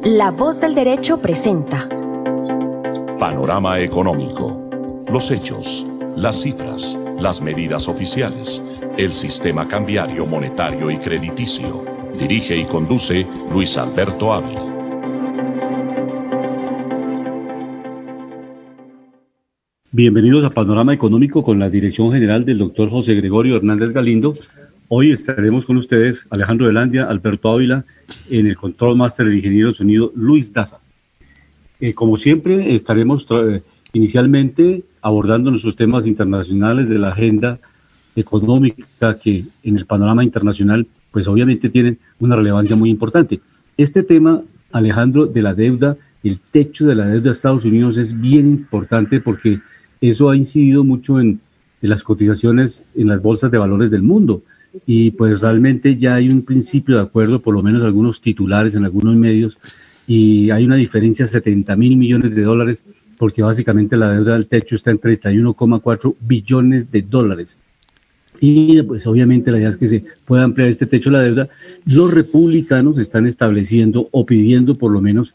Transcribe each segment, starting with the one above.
La Voz del Derecho presenta Panorama Económico. Los hechos, las cifras, las medidas oficiales, el sistema cambiario, monetario y crediticio. Dirige y conduce Luis Alberto Ávila. Bienvenidos a Panorama Económico con la dirección general del doctor José Gregorio Hernández Galindo. Hoy estaremos con ustedes Alejandro Velandia, Alberto Ávila, en el Control Master del ingeniero de sonido Luis Daza. Como siempre, estaremos inicialmente abordando nuestros temas internacionales de la agenda económica que en el panorama internacional, pues obviamente tienen una relevancia muy importante. Este tema, Alejandro, de la deuda, el techo de la deuda de Estados Unidos es bien importante porque eso ha incidido mucho en las cotizaciones en las bolsas de valores del mundo. Y pues realmente ya hay un principio de acuerdo, por lo menos algunos titulares en algunos medios, y hay una diferencia de 70.000 millones de dólares, porque básicamente la deuda del techo está en 31,4 billones de dólares. Y pues obviamente la idea es que se pueda ampliar este techo de la deuda. Los republicanos están estableciendo o pidiendo por lo menos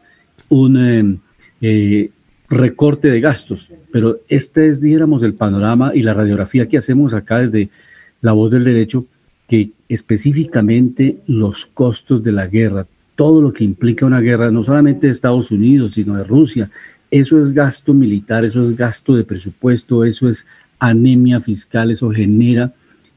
un recorte de gastos, pero este es, dijéramos, el panorama y la radiografía que hacemos acá desde La Voz del Derecho, que específicamente los costos de la guerra, todo lo que implica una guerra, no solamente de Estados Unidos, sino de Rusia, eso es gasto militar, eso es gasto de presupuesto, eso es anemia fiscal, eso genera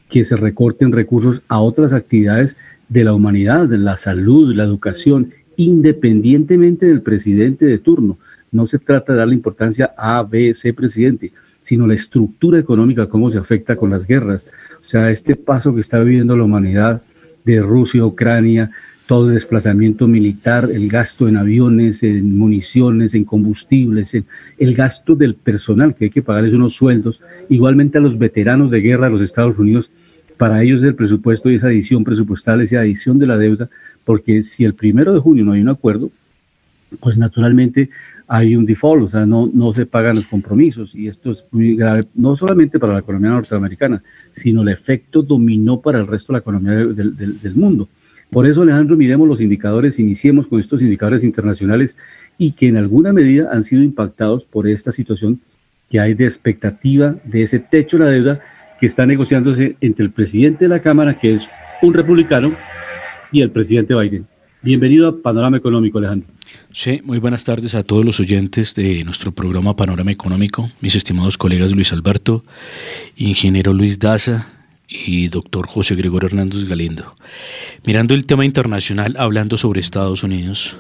que se recorten recursos a otras actividades de la humanidad, de la salud, la educación, independientemente del presidente de turno. No se trata de darle importancia a B, C presidente, sino la estructura económica, cómo se afecta con las guerras. O sea, este paso que está viviendo la humanidad de Rusia a Ucrania, todo el desplazamiento militar, el gasto en aviones, en municiones, en combustibles, en el gasto del personal, que hay que pagarles unos sueldos, igualmente a los veteranos de guerra de los Estados Unidos, para ellos el presupuesto y esa adición presupuestal, esa adición de la deuda, porque si el 1 de junio no hay un acuerdo, pues naturalmente hay un default, o sea, no se pagan los compromisos, y esto es muy grave, no solamente para la economía norteamericana, sino el efecto dominó para el resto de la economía del mundo. Por eso, Alejandro, miremos los indicadores, iniciemos con estos indicadores internacionales y que en alguna medida han sido impactados por esta situación que hay de expectativa de ese techo de la deuda que está negociándose entre el presidente de la Cámara, que es un republicano, y el presidente Biden. Bienvenido a Panorama Económico, Alejandro. Sí, muy buenas tardes a todos los oyentes de nuestro programa Panorama Económico, mis estimados colegas Luis Alberto, ingeniero Luis Daza y doctor José Gregorio Hernández Galindo. Mirando el tema internacional, hablando sobre Estados Unidos,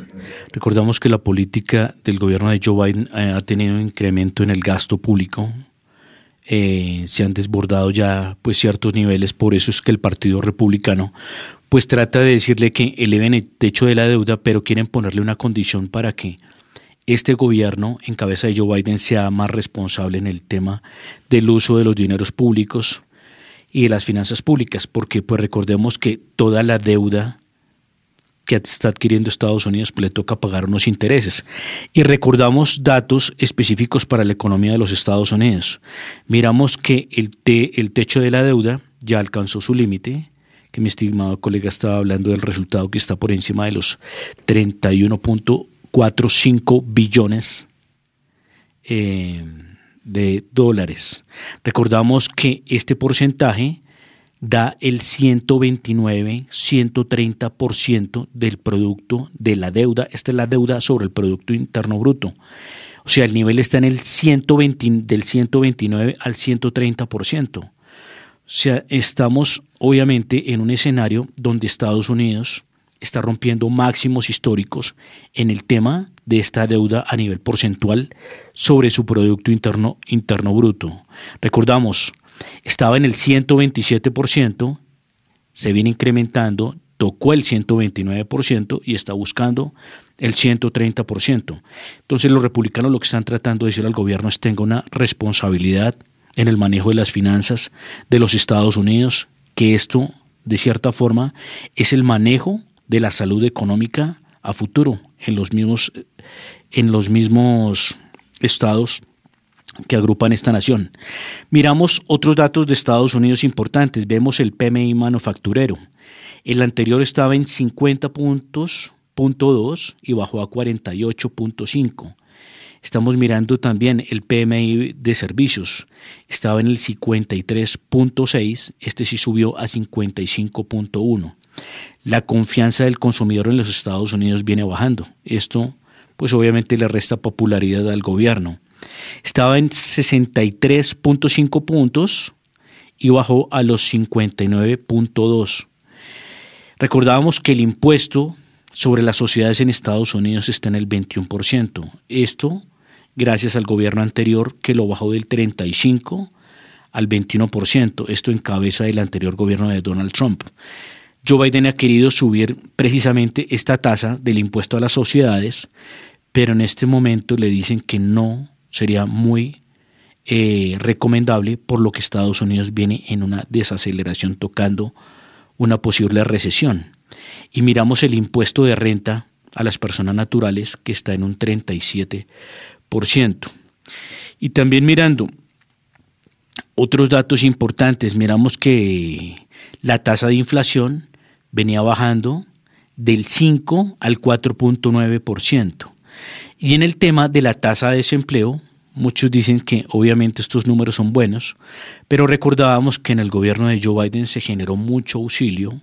recordamos que la política del gobierno de Joe Biden ha tenido un incremento en el gasto público. Se han desbordado ya pues ciertos niveles, por eso es que el Partido Republicano pues trata de decirle que eleven el techo de la deuda, pero quieren ponerle una condición para que este gobierno en cabeza de Joe Biden sea más responsable en el tema del uso de los dineros públicos y de las finanzas públicas, porque pues recordemos que toda la deuda que está adquiriendo Estados Unidos pues le toca pagar unos intereses. Y recordamos datos específicos para la economía de los Estados Unidos. Miramos que el techo de la deuda ya alcanzó su límite, que mi estimado colega estaba hablando del resultado que está por encima de los 31.45 billones de dólares. Recordamos que este porcentaje da el 129-130% del producto de la deuda. Esta es la deuda sobre el Producto Interno Bruto. O sea, el nivel está en el 120, del 129 al 130%. O sea, estamos obviamente en un escenario donde Estados Unidos está rompiendo máximos históricos en el tema de esta deuda a nivel porcentual sobre su Producto Interno Bruto. Recordamos, estaba en el 127%, se viene incrementando, tocó el 129% y está buscando el 130%. Entonces los republicanos lo que están tratando de decir al gobierno es tenga una responsabilidad en el manejo de las finanzas de los Estados Unidos, que esto de cierta forma es el manejo de la salud económica a futuro en los mismos estados que agrupan esta nación. Miramos otros datos de Estados Unidos importantes. Vemos el PMI manufacturero. El anterior estaba en 50 puntos 43.2 y bajó a 48.5. Estamos mirando también el PMI de servicios. Estaba en el 53.6, este sí subió a 55.1. La confianza del consumidor en los Estados Unidos viene bajando. Esto, pues obviamente le resta popularidad al gobierno. Estaba en 63.5 puntos y bajó a los 59.2. Recordábamos que el impuesto sobre las sociedades en Estados Unidos está en el 21%. Esto gracias al gobierno anterior que lo bajó del 35% al 21%. Esto en cabeza del anterior gobierno de Donald Trump. Joe Biden ha querido subir precisamente esta tasa del impuesto a las sociedades, pero en este momento le dicen que no sería muy recomendable, por lo que Estados Unidos viene en una desaceleración tocando una posible recesión. Y miramos el impuesto de renta a las personas naturales que está en un 37%. Y también mirando otros datos importantes, miramos que la tasa de inflación venía bajando del 5 al 4.9%. Y en el tema de la tasa de desempleo, muchos dicen que obviamente estos números son buenos, pero recordábamos que en el gobierno de Joe Biden se generó mucho auxilio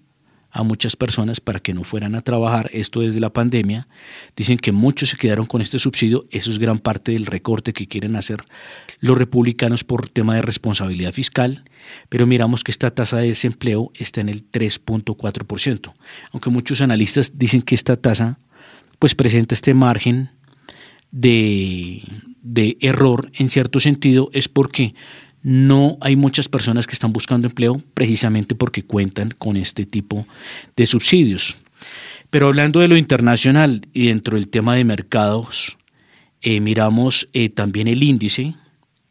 a muchas personas para que no fueran a trabajar, esto desde la pandemia. Dicen que muchos se quedaron con este subsidio, eso es gran parte del recorte que quieren hacer los republicanos por tema de responsabilidad fiscal, pero miramos que esta tasa de desempleo está en el 3.4%, aunque muchos analistas dicen que esta tasa pues presenta este margen de error en cierto sentido, es porque no hay muchas personas que están buscando empleo precisamente porque cuentan con este tipo de subsidios. Pero hablando de lo internacional y dentro del tema de mercados, miramos también el índice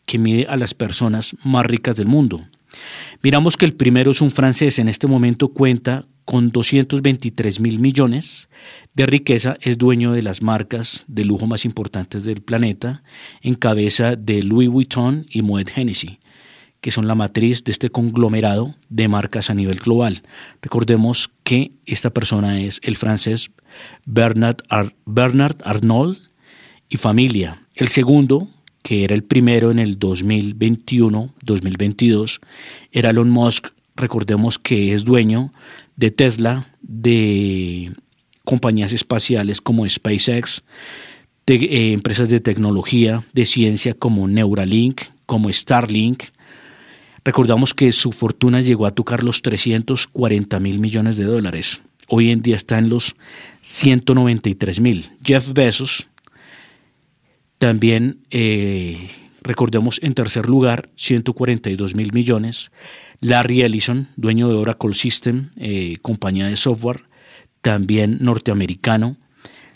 que mide a las personas más ricas del mundo. Miramos que el primero es un francés, en este momento cuenta con 223.000 millones de riqueza, es dueño de las marcas de lujo más importantes del planeta, en cabeza de Louis Vuitton y Moet Hennessy, que son la matriz de este conglomerado de marcas a nivel global. Recordemos que esta persona es el francés Bernard Arnault y familia. El segundo, que era el primero en el 2021-2022, era Elon Musk. Recordemos que es dueño de Tesla, de compañías espaciales como SpaceX, de empresas de tecnología, de ciencia como Neuralink, como Starlink. Recordamos que su fortuna llegó a tocar los 340.000 millones de dólares. Hoy en día está en los 193.000. Jeff Bezos también, recordemos, en tercer lugar, 142.000 millones. Larry Ellison, dueño de Oracle System, compañía de software, también norteamericano,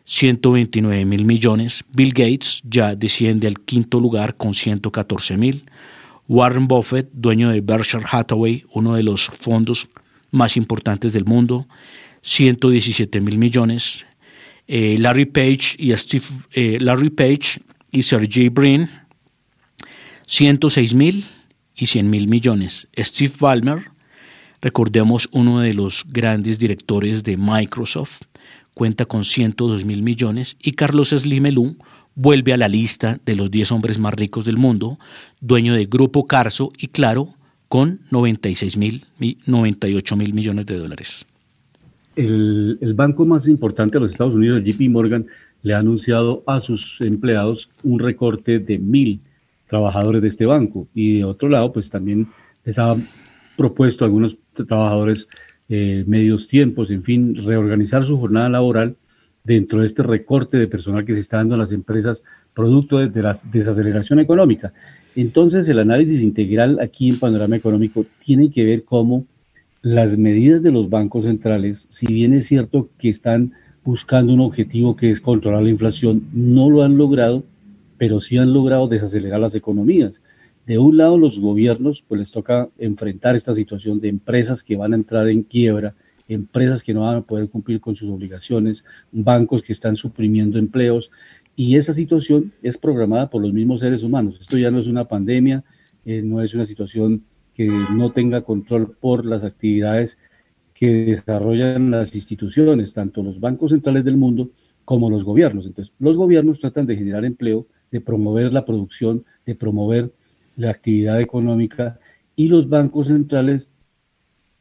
129.000 millones. Bill Gates ya desciende al quinto lugar con 114.000. Warren Buffett, dueño de Berkshire Hathaway, uno de los fondos más importantes del mundo, 117.000 millones. Larry Page y Sergey Brin, 106.000 y 100.000 millones. Steve Ballmer, recordemos, uno de los grandes directores de Microsoft, cuenta con 102.000 millones. Y Carlos Slim vuelve a la lista de los 10 hombres más ricos del mundo, dueño de Grupo Carso y Claro, con 98.000 millones de dólares. El banco más importante de los Estados Unidos, el JP Morgan, le ha anunciado a sus empleados un recorte de 1.000 trabajadores de este banco. Y de otro lado, pues también les ha propuesto a algunos trabajadores medios tiempos, en fin, reorganizar su jornada laboral dentro de este recorte de personal que se está dando a las empresas producto de la desaceleración económica. Entonces, el análisis integral aquí en Panorama Económico tiene que ver cómo las medidas de los bancos centrales, si bien es cierto que están buscando un objetivo que es controlar la inflación, no lo han logrado, pero sí han logrado desacelerar las economías. De un lado, los gobiernos pues les toca enfrentar esta situación de empresas que van a entrar en quiebra, empresas que no van a poder cumplir con sus obligaciones, bancos que están suprimiendo empleos, y esa situación es programada por los mismos seres humanos. Esto ya no es una pandemia, no es una situación que no tenga control por las actividades que desarrollan las instituciones, tanto los bancos centrales del mundo como los gobiernos. Entonces, los gobiernos tratan de generar empleo, de promover la producción, de promover la actividad económica, y los bancos centrales,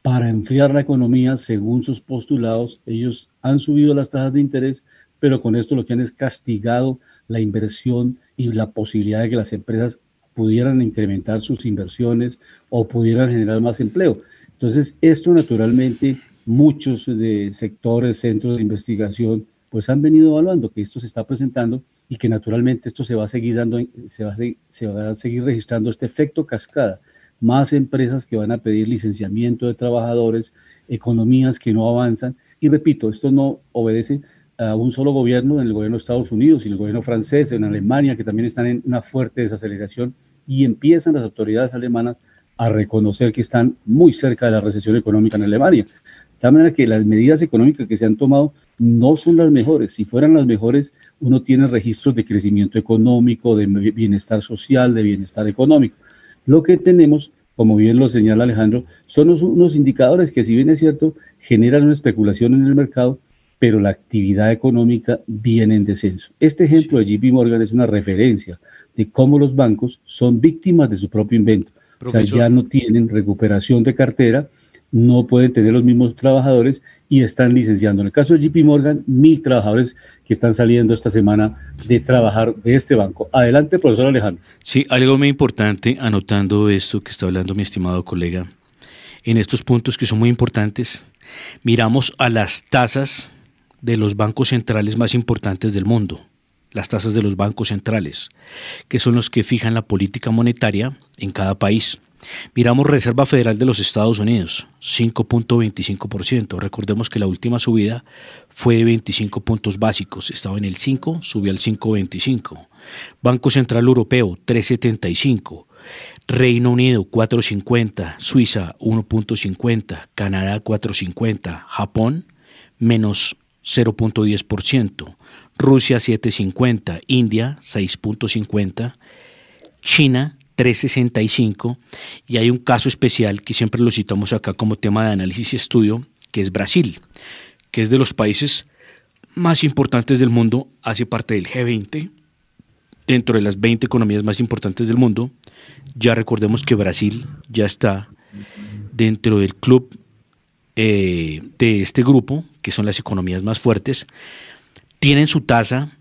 para enfriar la economía, según sus postulados, ellos han subido las tasas de interés, pero con esto lo que han es castigado la inversión y la posibilidad de que las empresas pudieran incrementar sus inversiones o pudieran generar más empleo. Entonces, esto naturalmente, muchos de sectores, centros de investigación, pues han venido evaluando que esto se está presentando y que naturalmente esto se va a seguir dando, se va a seguir registrando este efecto cascada. Más empresas que van a pedir licenciamiento de trabajadores, economías que no avanzan. Y repito, esto no obedece a un solo gobierno, en el gobierno de Estados Unidos y en el gobierno francés, en Alemania, que también están en una fuerte desaceleración, y empiezan las autoridades alemanas a reconocer que están muy cerca de la recesión económica en Alemania. De tal manera que las medidas económicas que se han tomado no son las mejores. Si fueran las mejores, uno tiene registros de crecimiento económico, de bienestar social, de bienestar económico. Lo que tenemos, como bien lo señala Alejandro, son unos indicadores que, si bien es cierto, generan una especulación en el mercado, pero la actividad económica viene en descenso. Este ejemplo de JP Morgan es una referencia de cómo los bancos son víctimas de su propio invento. Profesor, o sea, ya no tienen recuperación de cartera, no pueden tener los mismos trabajadores y están licenciando. En el caso de JP Morgan, 1,000 trabajadores que están saliendo esta semana de trabajar de este banco. Adelante, profesor Alejandro. Sí, algo muy importante, anotando esto que está hablando mi estimado colega, en estos puntos que son muy importantes, miramos a las tasas de los bancos centrales más importantes del mundo, las tasas de los bancos centrales, que son los que fijan la política monetaria en cada país. Miramos Reserva Federal de los Estados Unidos, 5.25%. Recordemos que la última subida fue de 25 puntos básicos, estaba en el 5, subió al 5.25. Banco Central Europeo, 3.75. Reino Unido, 4.50. Suiza, 1.50. Canadá, 4.50. Japón, menos 0.10%, Rusia 7.50, India 6.50, China 3.65, y hay un caso especial que siempre lo citamos acá como tema de análisis y estudio, que es Brasil, que es de los países más importantes del mundo, hace parte del G20, dentro de las 20 economías más importantes del mundo. Ya recordemos que Brasil ya está dentro del club de este grupo, que son las economías más fuertes. Tienen su tasa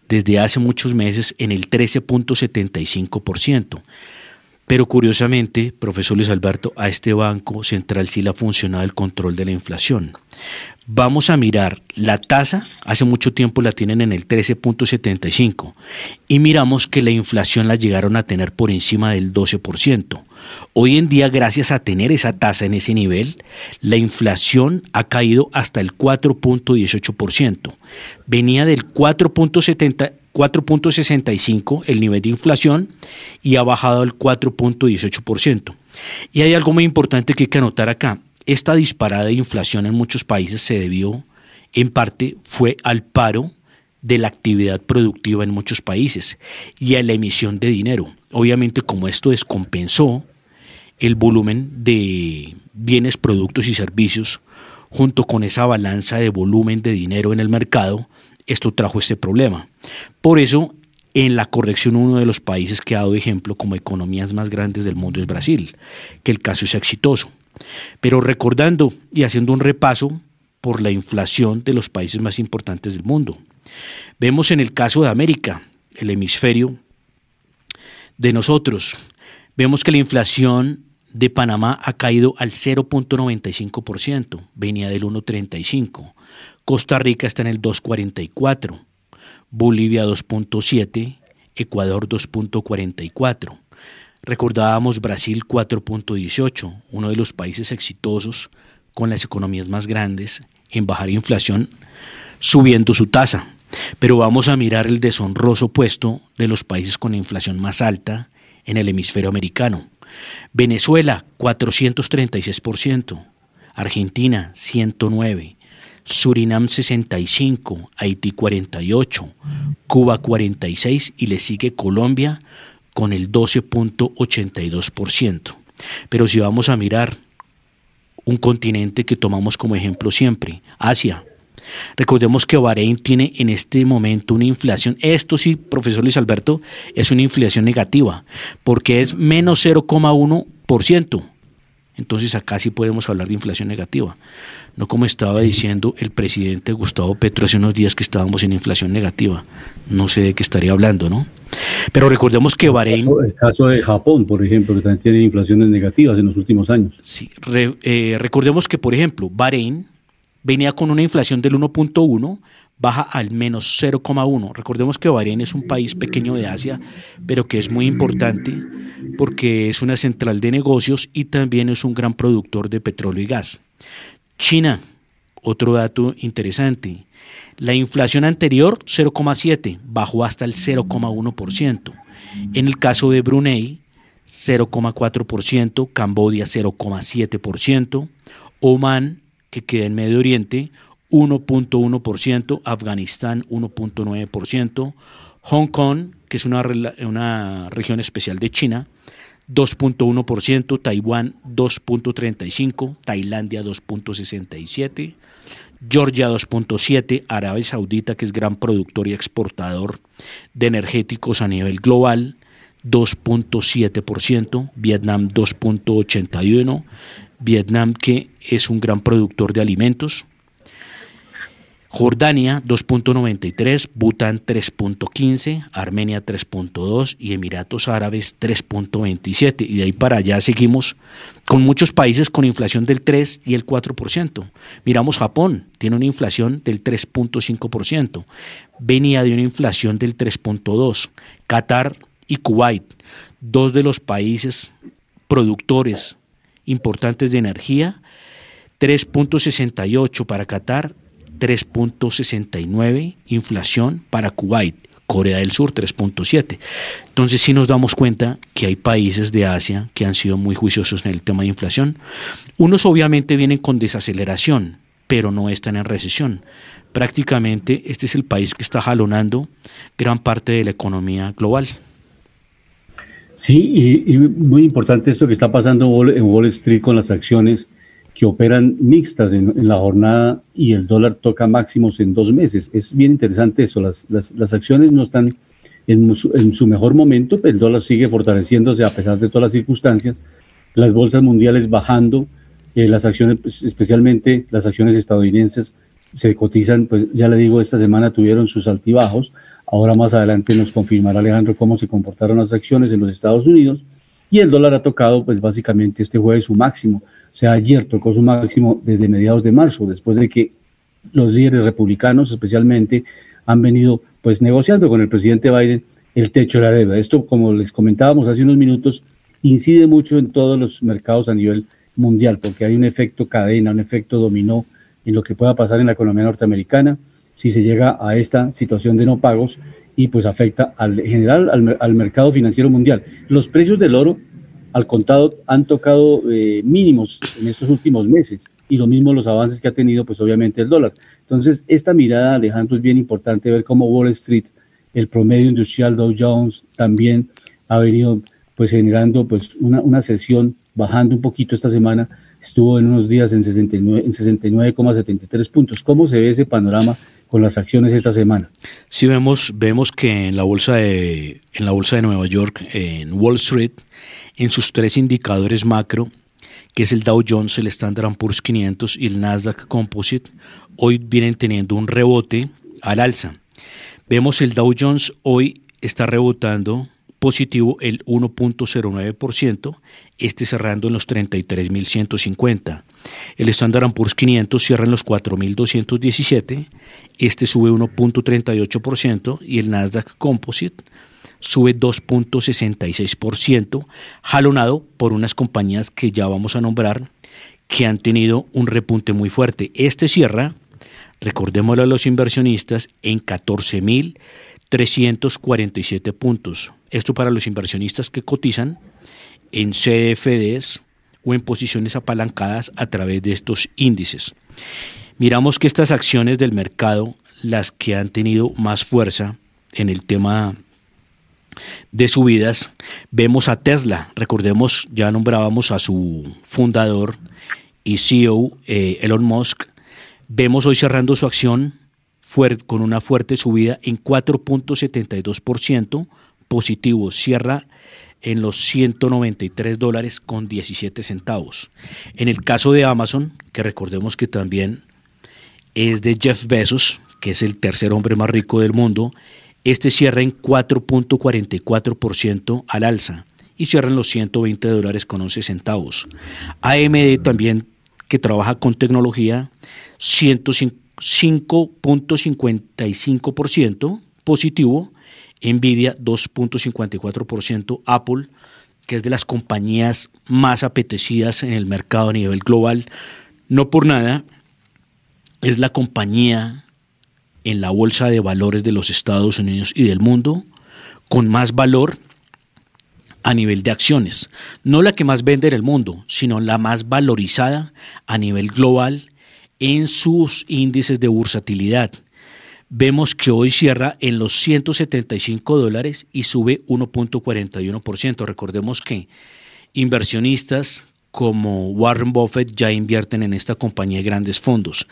desde hace muchos meses en el 13.75%. Pero curiosamente, profesor Luis Alberto, a este Banco Central sí le ha funcionado el control de la inflación. Vamos a mirar la tasa, hace mucho tiempo la tienen en el 13.75 y miramos que la inflación la llegaron a tener por encima del 12%. Hoy en día, gracias a tener esa tasa en ese nivel, la inflación ha caído hasta el 4.18%. Venía del 4.65 el nivel de inflación y ha bajado al 4.18%. Y hay algo muy importante que hay que anotar acá. Esta disparada de inflación en muchos países se debió, en parte, fue al paro de la actividad productiva en muchos países y a la emisión de dinero. Obviamente, como esto descompensó el volumen de bienes, productos y servicios, junto con esa balanza de volumen de dinero en el mercado, esto trajo este problema. Por eso, en la corrección, uno de los países que ha dado ejemplo como economías más grandes del mundo es Brasil, que el caso es exitoso. Pero recordando y haciendo un repaso por la inflación de los países más importantes del mundo, vemos en el caso de América, el hemisferio de nosotros, vemos que la inflación de Panamá ha caído al 0.95%, venía del 1.35%, Costa Rica está en el 2.44%, Bolivia 2.7%, Ecuador 2.44%. Recordábamos Brasil 4.18%, uno de los países exitosos con las economías más grandes en bajar inflación, subiendo su tasa. Pero vamos a mirar el deshonroso puesto de los países con la inflación más alta en el hemisferio americano. Venezuela 436%, Argentina 109%, Surinam 65%, Haití 48%, Cuba 46% y le sigue Colombia con el 12.82%. Pero si vamos a mirar un continente que tomamos como ejemplo siempre, Asia. Recordemos que Bahrein tiene en este momento una inflación, esto sí, profesor Luis Alberto, es una inflación negativa, porque es menos 0,1%. Entonces acá sí podemos hablar de inflación negativa, no como estaba diciendo el presidente Gustavo Petro hace unos días que estábamos en inflación negativa. No sé de qué estaría hablando, ¿no? Pero recordemos que Bahrein... El caso de Japón, por ejemplo, que también tiene inflaciones negativas en los últimos años. Sí, recordemos que, por ejemplo, Bahrein venía con una inflación del 1.1, baja al menos 0,1. Recordemos que Bahrein es un país pequeño de Asia, pero que es muy importante porque es una central de negocios y también es un gran productor de petróleo y gas. China, otro dato interesante. La inflación anterior, 0,7, bajó hasta el 0,1%. En el caso de Brunei, 0,4%, Camboya 0,7%, Omán, que queda en Medio Oriente, 1.1%, Afganistán 1.9%, Hong Kong, que es una región especial de China, 2.1%, Taiwán 2.35%, Tailandia 2.67%, Georgia 2.7%, Arabia Saudita, que es gran productor y exportador de energéticos a nivel global, 2.7%, Vietnam 2.81%, Vietnam que es un gran productor de alimentos, Jordania 2.93%, Bután 3.15%, Armenia 3.2% y Emiratos Árabes 3.27%. Y de ahí para allá seguimos con muchos países con inflación del 3 y el 4%. Miramos Japón, tiene una inflación del 3.5%, venía de una inflación del 3.2%. Qatar y Kuwait, dos de los países productores importantes de energía, 3.68 para Qatar, 3.69 inflación para Kuwait, Corea del Sur 3.7. Entonces sí nos damos cuenta que hay países de Asia que han sido muy juiciosos en el tema de inflación. Unos obviamente vienen con desaceleración, pero no están en recesión. Prácticamente este es el país que está jalonando gran parte de la economía global. Sí, y muy importante esto que está pasando en Wall Street con las acciones que operan mixtas en la jornada y el dólar toca máximos en 2 meses. Es bien interesante eso, las acciones no están en su mejor momento, pero el dólar sigue fortaleciéndose a pesar de todas las circunstancias, las bolsas mundiales bajando, las acciones, especialmente las acciones estadounidenses, se cotizan, pues ya le digo, esta semana tuvieron sus altibajos. Ahora más adelante nos confirmará Alejandro cómo se comportaron las acciones en los Estados Unidos, y el dólar ha tocado pues básicamente este jueves su máximo. O sea, ayer tocó su máximo desde mediados de marzo, después de que los líderes republicanos especialmente han venido pues negociando con el presidente Biden el techo de la deuda. Esto, como les comentábamos hace unos minutos, incide mucho en todos los mercados a nivel mundial, porque hay un efecto cadena, un efecto dominó en lo que pueda pasar en la economía norteamericana si se llega a esta situación de no pagos, y pues afecta en general al mercado financiero mundial. Los precios del oro al contado han tocado mínimos en estos últimos meses, y lo mismo los avances que ha tenido pues obviamente el dólar. Entonces esta mirada, Alejandro, es bien importante ver cómo Wall Street, el promedio industrial Dow Jones también ha venido pues generando pues una sesión bajando un poquito esta semana, estuvo en unos días en 69,73 puntos. ¿Cómo se ve ese panorama con las acciones esta semana? Sí, vemos que en la bolsa de Nueva York, en Wall Street, en sus 3 indicadores macro, que es el Dow Jones, el Standard & Poor's 500 y el Nasdaq Composite, hoy vienen teniendo un rebote al alza. Vemos el Dow Jones hoy está rebotando positivo el 1.09%, cerrando en los 33.150. El Standard & Poor's 500 cierra en los 4.217, sube 1.38%, y el Nasdaq Composite sube 2.66%, jalonado por unas compañías que ya vamos a nombrar que han tenido un repunte muy fuerte. Cierra, recordémoslo a los inversionistas, en 14.347 puntos. Esto para los inversionistas que cotizan en CFDs o en posiciones apalancadas a través de estos índices. Miramos que estas acciones del mercado, las que han tenido más fuerza en el tema de subidas, vemos a Tesla. Recordemos, ya nombrábamos a su fundador y CEO Elon Musk, vemos hoy cerrando su acción con una fuerte subida en 4.72%, positivo, cierra en los $193.17. En el caso de Amazon, que recordemos que también es de Jeff Bezos, que es el tercer hombre más rico del mundo, este cierra en 4.44% al alza y cierra en los $120.11. AMD también, que trabaja con tecnología, 5.55% positivo, Nvidia 2.54%, Apple, que es de las compañías más apetecidas en el mercado a nivel global, no por nada, es la compañía en la bolsa de valores de los Estados Unidos y del mundo con más valor a nivel de acciones, no la que más vende en el mundo, sino la más valorizada a nivel global en sus índices de bursatilidad. Vemos que hoy cierra en los $175 y sube 1.41%. Recordemos que inversionistas como Warren Buffett ya invierten en esta compañía de grandes fondos,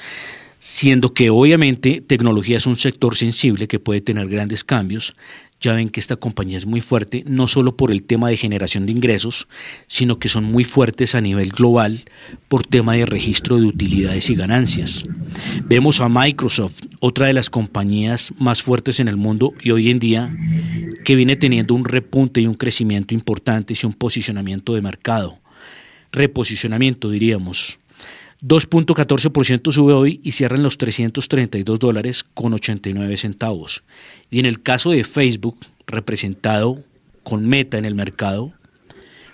siendo que obviamente tecnología es un sector sensible que puede tener grandes cambios. Ya ven que esta compañía es muy fuerte, no solo por el tema de generación de ingresos, sino que son muy fuertes a nivel global por tema de registro de utilidades y ganancias. Vemos a Microsoft, otra de las compañías más fuertes en el mundo y hoy en día que viene teniendo un repunte y un crecimiento importante y un posicionamiento de mercado. Reposicionamiento, diríamos. 2.14% sube hoy y cierra en los $332.89. Y en el caso de Facebook, representado con Meta en el mercado,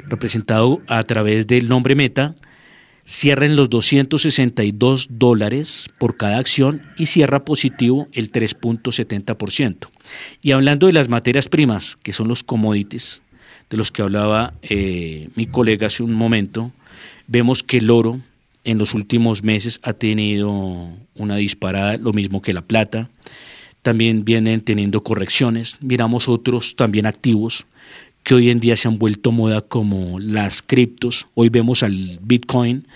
representado a través del nombre Meta, cierra en los $262 por cada acción y cierra positivo el 3.70%. Y hablando de las materias primas, que son los commodities, de los que hablaba mi colega hace un momento, vemos que el oro en los últimos meses ha tenido una disparada, lo mismo que la plata. También vienen teniendo correcciones. Miramos otros también activos que hoy en día se han vuelto moda, como las criptos. Hoy vemos al Bitcoin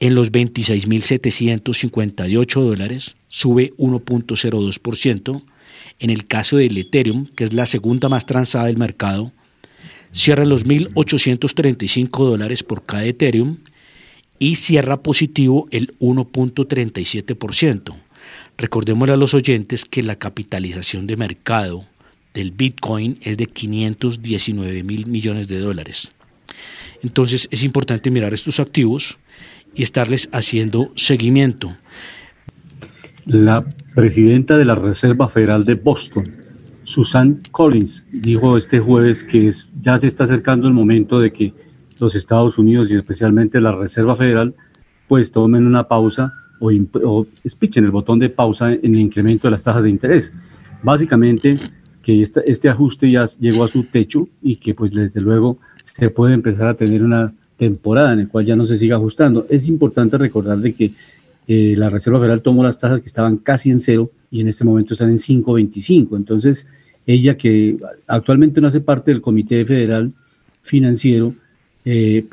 en los $26.758, sube 1.02%. En el caso del Ethereum, que es la segunda más transada del mercado, cierra en los $1.835 por cada Ethereum y cierra positivo el 1.37%. Recordémosle a los oyentes que la capitalización de mercado del Bitcoin es de $519 millones. Entonces es importante mirar estos activos y estarles haciendo seguimiento. La presidenta de la Reserva Federal de Boston, Susan Collins, dijo este jueves que ya se está acercando el momento de que los Estados Unidos y especialmente la Reserva Federal pues tomen una pausa o espichen el botón de pausa en el incremento de las tasas de interés. Básicamente que este ajuste ya llegó a su techo y que pues desde luego se puede empezar a tener una temporada en la cual ya no se siga ajustando. Es importante recordar de que la Reserva Federal tomó las tasas que estaban casi en cero y en este momento están en 5.25. Entonces ella, que actualmente no hace parte del Comité Federal Financiero, de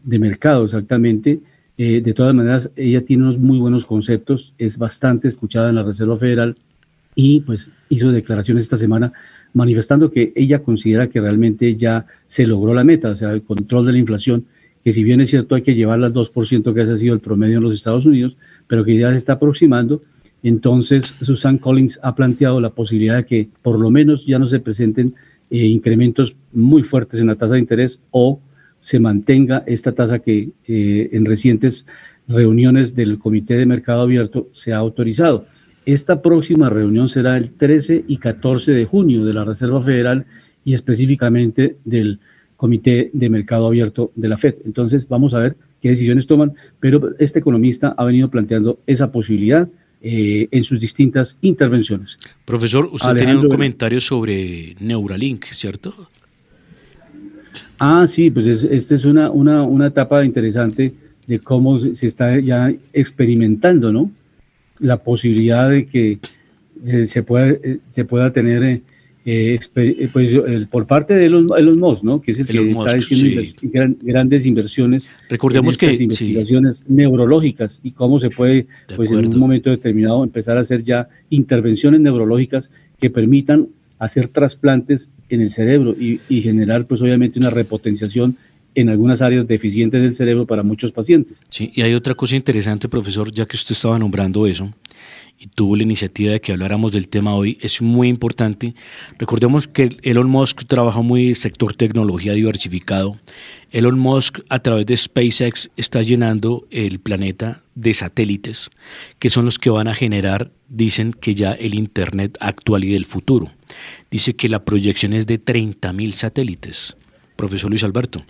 mercado exactamente, de todas maneras ella tiene unos muy buenos conceptos, es bastante escuchada en la Reserva Federal y pues hizo declaraciones esta semana manifestando que ella considera que realmente ya se logró la meta, o sea, el control de la inflación, que si bien es cierto hay que llevarla al 2%, que ese ha sido el promedio en los Estados Unidos, pero que ya se está aproximando. Entonces Susan Collins ha planteado la posibilidad de que por lo menos ya no se presenten incrementos muy fuertes en la tasa de interés o se mantenga esta tasa que en recientes reuniones del Comité de Mercado Abierto se ha autorizado. Esta próxima reunión será el 13 y 14 de junio de la Reserva Federal y específicamente del Comité de Mercado Abierto de la FED. Entonces vamos a ver qué decisiones toman, pero este economista ha venido planteando esa posibilidad en sus distintas intervenciones. Profesor, usted tenía un comentario sobre Neuralink, ¿cierto? Sí, pues esta es una etapa interesante de cómo se está ya experimentando, ¿no? La posibilidad de que se pueda tener por parte de Elon Musk, ¿no? Que es el que Elon está Musk, haciendo sí. grandes inversiones Recordemos en estas que investigaciones neurológicas y cómo se puede, de pues en acuerdo. un momento determinado, empezar a hacer ya intervenciones neurológicas que permitan hacer trasplantes en el cerebro y generar, pues obviamente, una repotenciación en algunas áreas deficientes del cerebro para muchos pacientes. Sí, y hay otra cosa interesante, profesor, ya que usted estaba nombrando eso y tuvo la iniciativa de que habláramos del tema hoy, es muy importante. Recordemos que Elon Musk trabaja muy en el sector tecnología diversificado. Elon Musk, a través de SpaceX, está llenando el planeta de satélites, que son los que van a generar, dicen que ya el Internet actual y del futuro. Dice que la proyección es de 30.000 satélites, profesor Luis Alberto.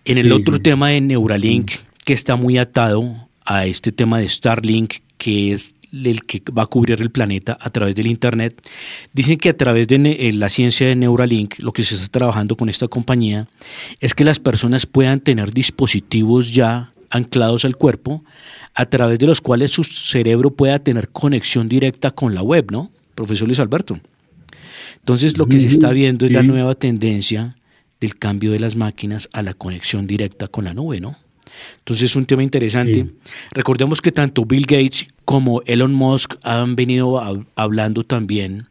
En el otro tema de Neuralink, que está muy atado a este tema de Starlink, que es el que va a cubrir el planeta a través del Internet, dicen que a través de la ciencia de Neuralink, lo que se está trabajando con esta compañía, es que las personas puedan tener dispositivos ya anclados al cuerpo, a través de los cuales su cerebro pueda tener conexión directa con la web, ¿no, profesor Luis Alberto? Entonces, lo que se está viendo es la nueva tendencia del cambio de las máquinas a la conexión directa con la nube, ¿no? Entonces es un tema interesante. Sí. Recordemos que tanto Bill Gates como Elon Musk han venido hablando también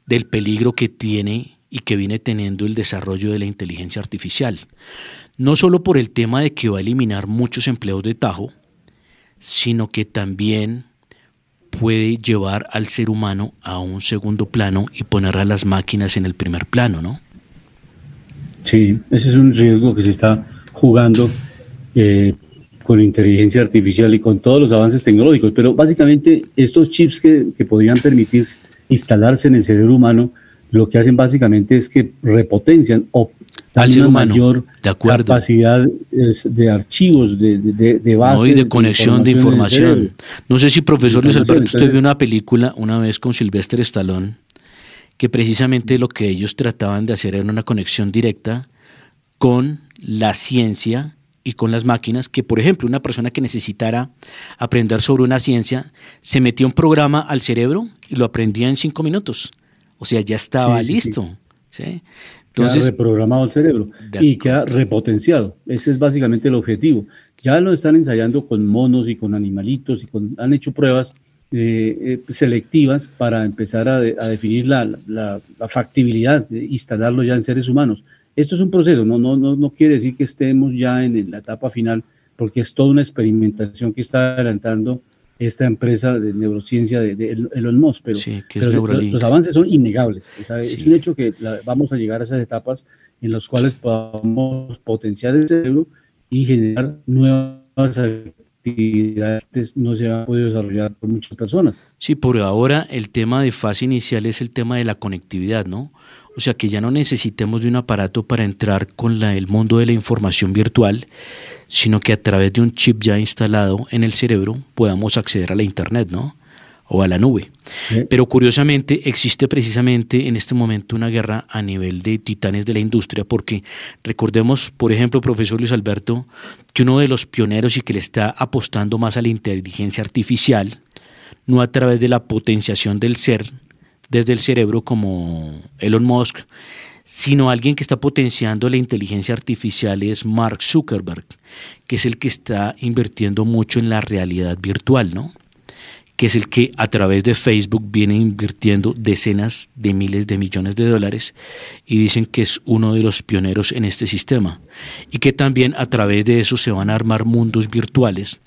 del peligro que tiene y que viene teniendo el desarrollo de la inteligencia artificial. No solo por el tema de que va a eliminar muchos empleos de tajo, sino que también puede llevar al ser humano a un segundo plano y poner a las máquinas en el primer plano, ¿no? Sí, ese es un riesgo que se está jugando con inteligencia artificial y con todos los avances tecnológicos, pero básicamente estos chips que podrían permitir instalarse en el cerebro humano, lo que hacen básicamente es que repotencian o dan una mayor capacidad de archivos, de bases. No, y de conexión de información. No sé si, profesor Luis Alberto, usted vio una película una vez con Sylvester Stallone, que precisamente lo que ellos trataban de hacer era una conexión directa con la ciencia y con las máquinas, que por ejemplo una persona que necesitara aprender sobre una ciencia se metía un programa al cerebro y lo aprendía en 5 minutos, o sea, ya estaba listo. ¿Sí? Entonces, queda reprogramado el cerebro y queda repotenciado. Ese es básicamente el objetivo. Ya lo están ensayando con monos y con animalitos han hecho pruebas selectivas para empezar a definir la factibilidad de instalarlo ya en seres humanos. Esto es un proceso, no quiere decir que estemos ya en la etapa final, porque es toda una experimentación que está adelantando esta empresa de neurociencia de Elon Musk, pero, sí, pero los avances son innegables. O sea, sí. Es un hecho que vamos a llegar a esas etapas en las cuales podamos potenciar el cerebro y generar nuevas actividades no se han podido desarrollar por muchas personas. Sí, por ahora el tema de fase inicial es el tema de la conectividad, ¿no? O sea, que ya no necesitemos de un aparato para entrar con el mundo de la información virtual, sino que a través de un chip ya instalado en el cerebro podamos acceder a la Internet, ¿no? O a la nube. ¿Sí? Pero curiosamente existe precisamente en este momento una guerra a nivel de titanes de la industria, porque recordemos, por ejemplo, profesor Luis Alberto, que uno de los pioneros y que le está apostando más a la inteligencia artificial, no a través de la potenciación del ser desde el cerebro como Elon Musk, sino alguien que está potenciando la inteligencia artificial es Mark Zuckerberg, que es el que está invirtiendo mucho en la realidad virtual, ¿no? Que es el que a través de Facebook viene invirtiendo decenas de miles de millones de dólares y dicen que es uno de los pioneros en este sistema y que también a través de eso se van a armar mundos virtuales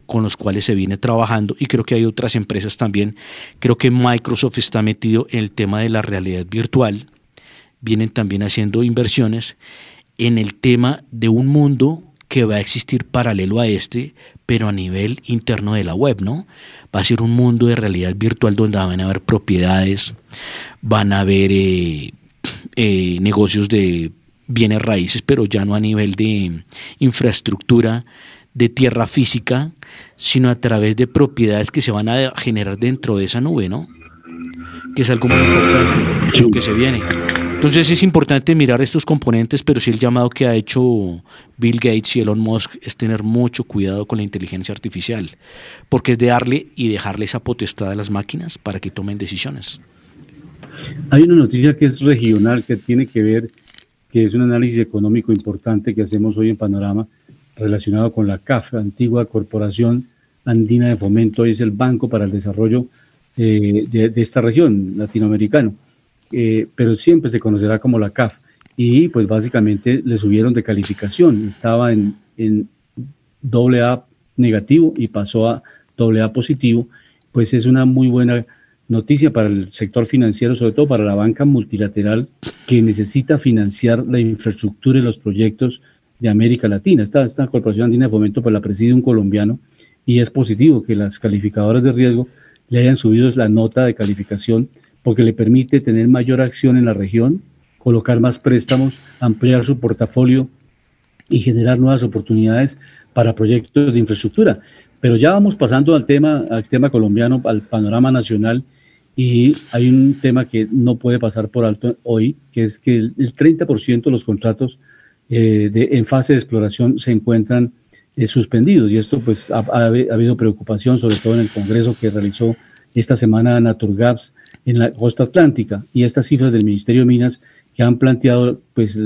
con los cuales se viene trabajando, y creo que hay otras empresas también. Creo que Microsoft está metido en el tema de la realidad virtual, vienen también haciendo inversiones en el tema de un mundo que va a existir paralelo a este, pero a nivel interno de la web, ¿no? Va a ser un mundo de realidad virtual donde van a haber propiedades, van a haber negocios de bienes raíces, pero ya no a nivel de infraestructura, de tierra física, sino a través de propiedades que se van a generar dentro de esa nube, ¿no? Que es algo muy importante, lo que se viene. Entonces es importante mirar estos componentes, pero sí el llamado que ha hecho Bill Gates y Elon Musk es tener mucho cuidado con la inteligencia artificial, porque es de darle y dejarle esa potestad a las máquinas para que tomen decisiones. Hay una noticia que es regional, que tiene que ver, que es un análisis económico importante que hacemos hoy en Panorama, relacionado con la CAF, antigua Corporación Andina de Fomento, es el Banco para el Desarrollo de esta región latinoamericano, pero siempre se conocerá como la CAF, y pues básicamente le subieron de calificación, estaba en AA negativo y pasó a AA positivo, pues es una muy buena noticia para el sector financiero, sobre todo para la banca multilateral que necesita financiar la infraestructura y los proyectos de América Latina. Esta Corporación Andina de Fomento pues la preside un colombiano, y es positivo que las calificadoras de riesgo le hayan subido la nota de calificación, porque le permite tener mayor acción en la región, colocar más préstamos, ampliar su portafolio y generar nuevas oportunidades para proyectos de infraestructura. Pero ya vamos pasando al tema colombiano, al panorama nacional, y hay un tema que no puede pasar por alto hoy, que es que el 30% de los contratos en fase de exploración se encuentran suspendidos, y esto pues ha habido preocupación, sobre todo en el congreso que realizó esta semana Naturgas en la costa atlántica, y estas cifras del Ministerio de Minas que han planteado pues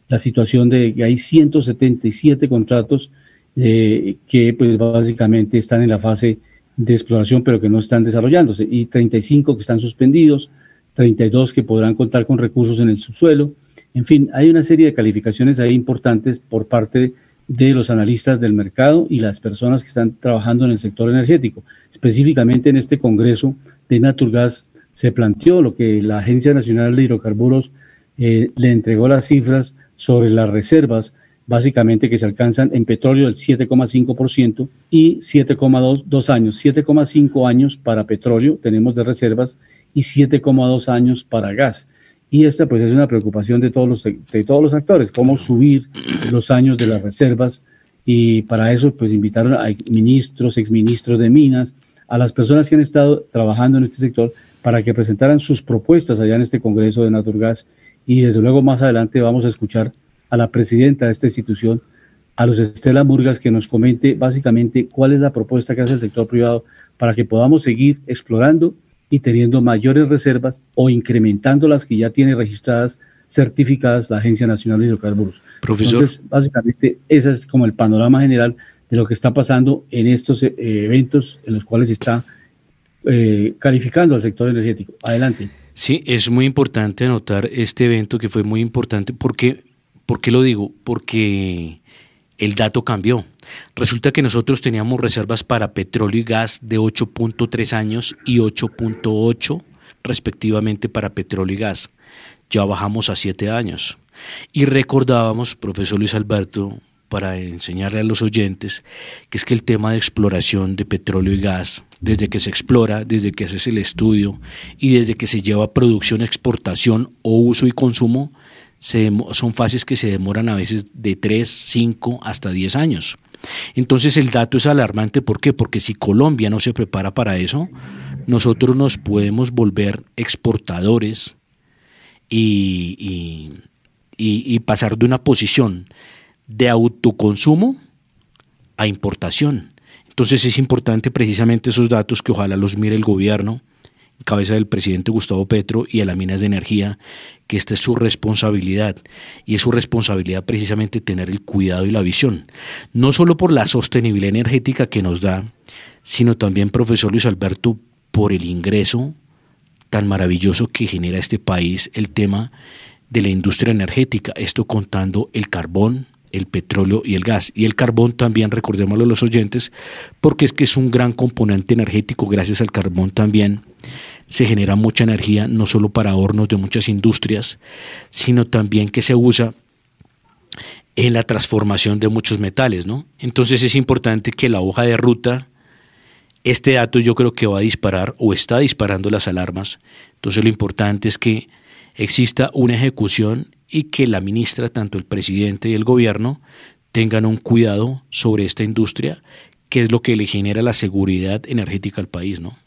la situación de que hay 177 contratos que pues básicamente están en la fase de exploración pero que no están desarrollándose, y 35 que están suspendidos, 32 que podrán contar con recursos en el subsuelo. En fin, hay una serie de calificaciones ahí importantes por parte de los analistas del mercado y las personas que están trabajando en el sector energético. Específicamente en este congreso de Naturgas se planteó lo que la Agencia Nacional de Hidrocarburos le entregó las cifras sobre las reservas, básicamente que se alcanzan en petróleo el 7,5% y 7,2 años, 7,5 años para petróleo tenemos de reservas y 7,2 años para gas. Y esta pues es una preocupación de todos los actores, cómo subir los años de las reservas, y para eso pues invitaron a ministros, exministros de Minas, a las personas que han estado trabajando en este sector para que presentaran sus propuestas allá en este congreso de Naturgas, y desde luego más adelante vamos a escuchar a la presidenta de esta institución, a Luz Estela Murgas, que nos comente básicamente cuál es la propuesta que hace el sector privado para que podamos seguir explorando y teniendo mayores reservas o incrementando las que ya tiene registradas, certificadas la Agencia Nacional de Hidrocarburos. Profesor. Entonces, básicamente, ese es como el panorama general de lo que está pasando en estos eventos en los cuales se está calificando al sector energético. Adelante. Sí, es muy importante anotar este evento que fue muy importante. ¿Por qué lo digo? Porque el dato cambió. Resulta que nosotros teníamos reservas para petróleo y gas de 8.3 años y 8.8 respectivamente para petróleo y gas. Ya bajamos a 7 años. Y recordábamos, profesor Luis Alberto, para enseñarle a los oyentes, que es que el tema de exploración de petróleo y gas, desde que se explora, desde que haces el estudio y desde que se lleva a producción, exportación o uso y consumo, son fases que se demoran a veces de 3, 5 hasta 10 años. Entonces el dato es alarmante. ¿Por qué? Porque si Colombia no se prepara para eso, nosotros nos podemos volver exportadores y pasar de una posición de autoconsumo a importación. Entonces es importante precisamente esos datos que ojalá los mire el gobierno, en cabeza del presidente Gustavo Petro y a las minas de energía, que esta es su responsabilidad, y es su responsabilidad precisamente tener el cuidado y la visión, no solo por la sostenibilidad energética que nos da, sino también, profesor Luis Alberto, por el ingreso tan maravilloso que genera este país el tema de la industria energética, esto contando el carbón, el petróleo y el gas. Y el carbón también, recordémoslo a los oyentes, porque es que es un gran componente energético. Gracias al carbón también se genera mucha energía, no solo para hornos de muchas industrias, sino también que se usa en la transformación de muchos metales, ¿no? Entonces es importante que la hoja de ruta, este dato yo creo que va a disparar o está disparando las alarmas. Entonces lo importante es que exista una ejecución y que la ministra, tanto el presidente y el gobierno, tengan un cuidado sobre esta industria, que es lo que le genera la seguridad energética al país, ¿no?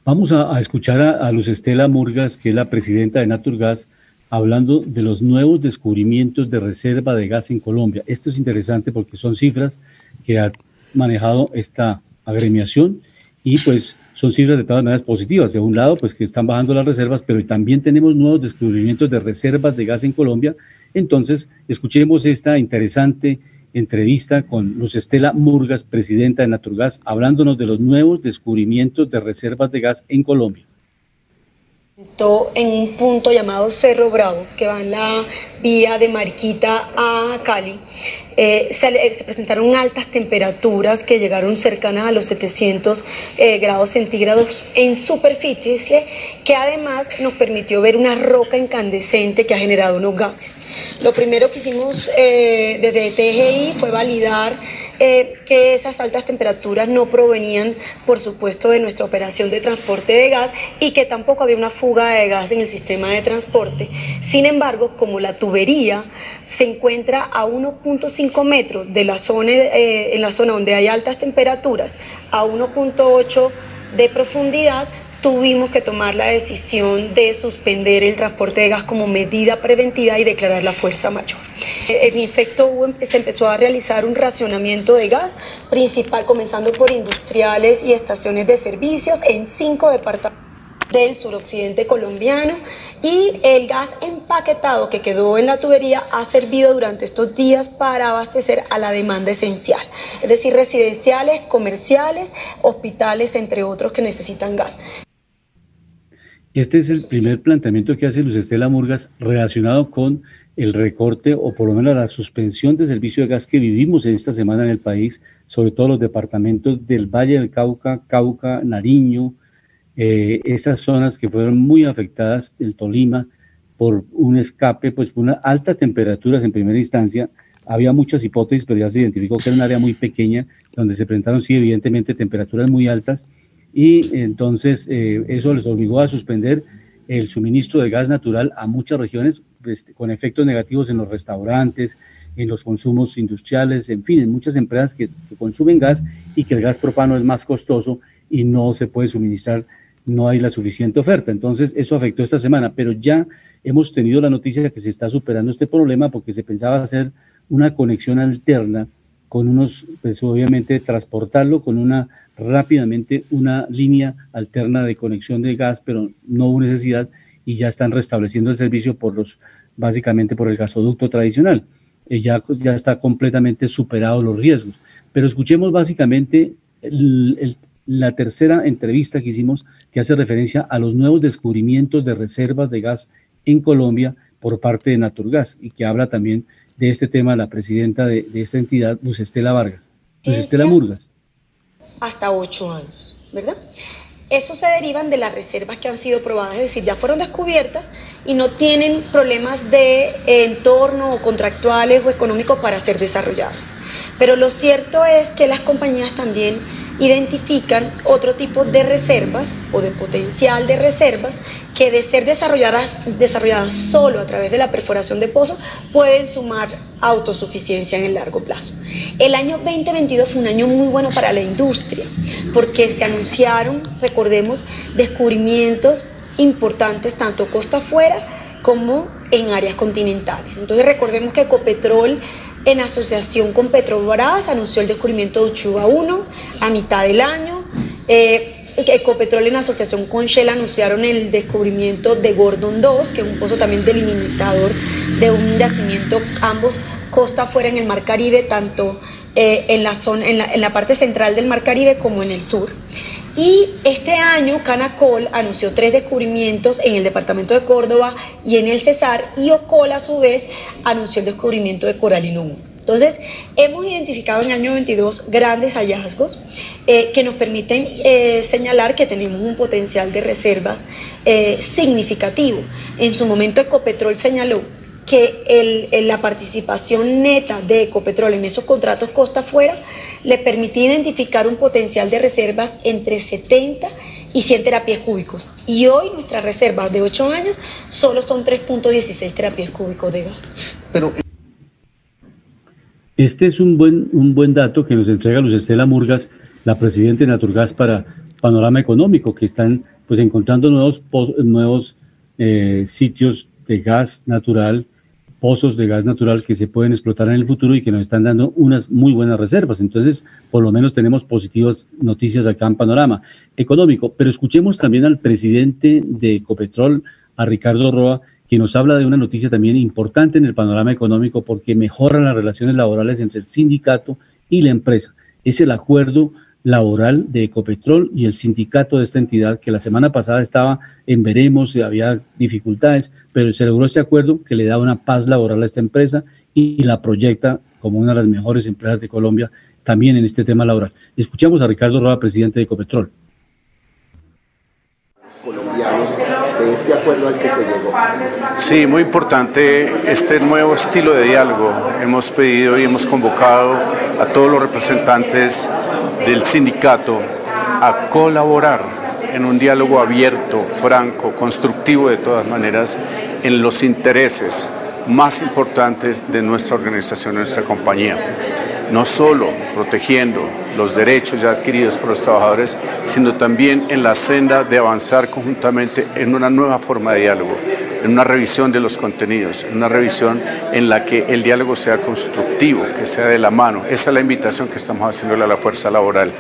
Vamos a escuchar a Luz Estela Murgas, que es la presidenta de Naturgas, hablando de los nuevos descubrimientos de reserva de gas en Colombia. Esto es interesante porque son cifras que ha manejado esta agremiación, y pues son cifras de todas maneras positivas. De un lado, pues que están bajando las reservas, pero también tenemos nuevos descubrimientos de reservas de gas en Colombia. Entonces, escuchemos esta interesante entrevista con Luz Estela Murgas, presidenta de Naturgas, hablándonos de los nuevos descubrimientos de reservas de gas en Colombia. En un punto llamado Cerro Bravo, que va en la vía de Mariquita a Cali, se presentaron altas temperaturas que llegaron cercanas a los 700 grados centígrados en superficie, que además nos permitió ver una roca incandescente que ha generado unos gases. Lo primero que hicimos desde TGI fue validar que esas altas temperaturas no provenían, por supuesto, de nuestra operación de transporte de gas y que tampoco había una fuga de gas en el sistema de transporte. Sin embargo, como la tubería se encuentra a 1.5 metros de la zona, en la zona donde hay altas temperaturas, a 1.8 de profundidad, tuvimos que tomar la decisión de suspender el transporte de gas como medida preventiva y declarar la fuerza mayor. En efecto, se empezó a realizar un racionamiento de gas, principal comenzando por industriales y estaciones de servicios en 5 departamentos del suroccidente colombiano, y el gas empaquetado que quedó en la tubería ha servido durante estos días para abastecer a la demanda esencial, es decir, residenciales, comerciales, hospitales, entre otros que necesitan gas. Este es el primer planteamiento que hace Luz Estela Murgas relacionado con el recorte o por lo menos la suspensión de servicio de gas que vivimos en esta semana en el país, sobre todo los departamentos del Valle del Cauca, Cauca, Nariño, esas zonas que fueron muy afectadas, el Tolima, por un escape, pues por unas altas temperaturas en primera instancia. Había muchas hipótesis, pero ya se identificó que era un área muy pequeña, donde se presentaron, sí, evidentemente, temperaturas muy altas, y entonces eso les obligó a suspender el suministro de gas natural a muchas regiones, pues, con efectos negativos en los restaurantes, en los consumos industriales, en fin, en muchas empresas que consumen gas y que el gas propano es más costoso y no se puede suministrar, no hay la suficiente oferta. Entonces eso afectó esta semana, pero ya hemos tenido la noticia de que se está superando este problema porque se pensaba hacer una conexión alterna con unos, pues obviamente transportarlo con rápidamente una línea alterna de conexión de gas, pero no hubo necesidad y ya están restableciendo el servicio básicamente por el gasoducto tradicional. Ya está completamente superado los riesgos. Pero escuchemos básicamente la tercera entrevista que hicimos, que hace referencia a los nuevos descubrimientos de reservas de gas en Colombia por parte de Naturgas, y que habla también de este tema la presidenta de esta entidad, Luz Estela Murgas. Hasta 8 años, ¿verdad? Eso se derivan de las reservas que han sido probadas, es decir, ya fueron descubiertas y no tienen problemas de entorno o contractuales o económicos para ser desarrolladas. Pero lo cierto es que las compañías también identifican otro tipo de reservas o de potencial de reservas que, de ser desarrolladas solo a través de la perforación de pozos, pueden sumar autosuficiencia en el largo plazo. El año 2022 fue un año muy bueno para la industria porque se anunciaron, recordemos, descubrimientos importantes tanto costa afuera como en áreas continentales. Entonces recordemos que Ecopetrol, en asociación con Petrobras, anunció el descubrimiento de Uchuva 1 a mitad del año. Ecopetrol, en asociación con Shell, anunciaron el descubrimiento de Gordon 2, que es un pozo también delimitador de un yacimiento, ambos costa afuera en el Mar Caribe, tanto en la parte central del Mar Caribe como en el sur. Y este año Canacol anunció 3 descubrimientos en el departamento de Córdoba y en el Cesar, y Ocol a su vez anunció el descubrimiento de Coralino 1. Entonces hemos identificado en el año 22 grandes hallazgos que nos permiten señalar que tenemos un potencial de reservas significativo. En su momento Ecopetrol señaló que la participación neta de Ecopetrol en esos contratos costa afuera le permitía identificar un potencial de reservas entre 70 y 100 terapias cúbicos. Y hoy nuestras reservas de 8 años solo son 3.16 terapias cúbicos de gas. Pero este es un buen dato que nos entrega Luz Estela Murgas, la presidenta de Naturgas, para Panorama Económico, que están pues encontrando nuevos sitios de gas natural pozos de gas natural que se pueden explotar en el futuro y que nos están dando unas muy buenas reservas. Entonces, por lo menos tenemos positivas noticias acá en Panorama Económico. Pero escuchemos también al presidente de Ecopetrol, a Ricardo Roa, que nos habla de una noticia también importante en el panorama económico porque mejora las relaciones laborales entre el sindicato y la empresa. Es el acuerdo laboral de Ecopetrol y el sindicato de esta entidad, que la semana pasada estaba en veremos, había dificultades, pero se logró este acuerdo que le da una paz laboral a esta empresa y la proyecta como una de las mejores empresas de Colombia también en este tema laboral. Escuchamos a Ricardo Roa, presidente de Ecopetrol. Colombianos de este acuerdo al que se llegó. Sí, muy importante este nuevo estilo de diálogo. Hemos pedido y hemos convocado a todos los representantes del sindicato a colaborar en un diálogo abierto, franco, constructivo de todas maneras, en los intereses más importantes de nuestra organización, nuestra compañía. No solo protegiendo los derechos ya adquiridos por los trabajadores, sino también en la senda de avanzar conjuntamente en una nueva forma de diálogo, en una revisión de los contenidos, en una revisión en la que el diálogo sea constructivo, que sea de la mano. Esa es la invitación que estamos haciéndole a la fuerza laboral.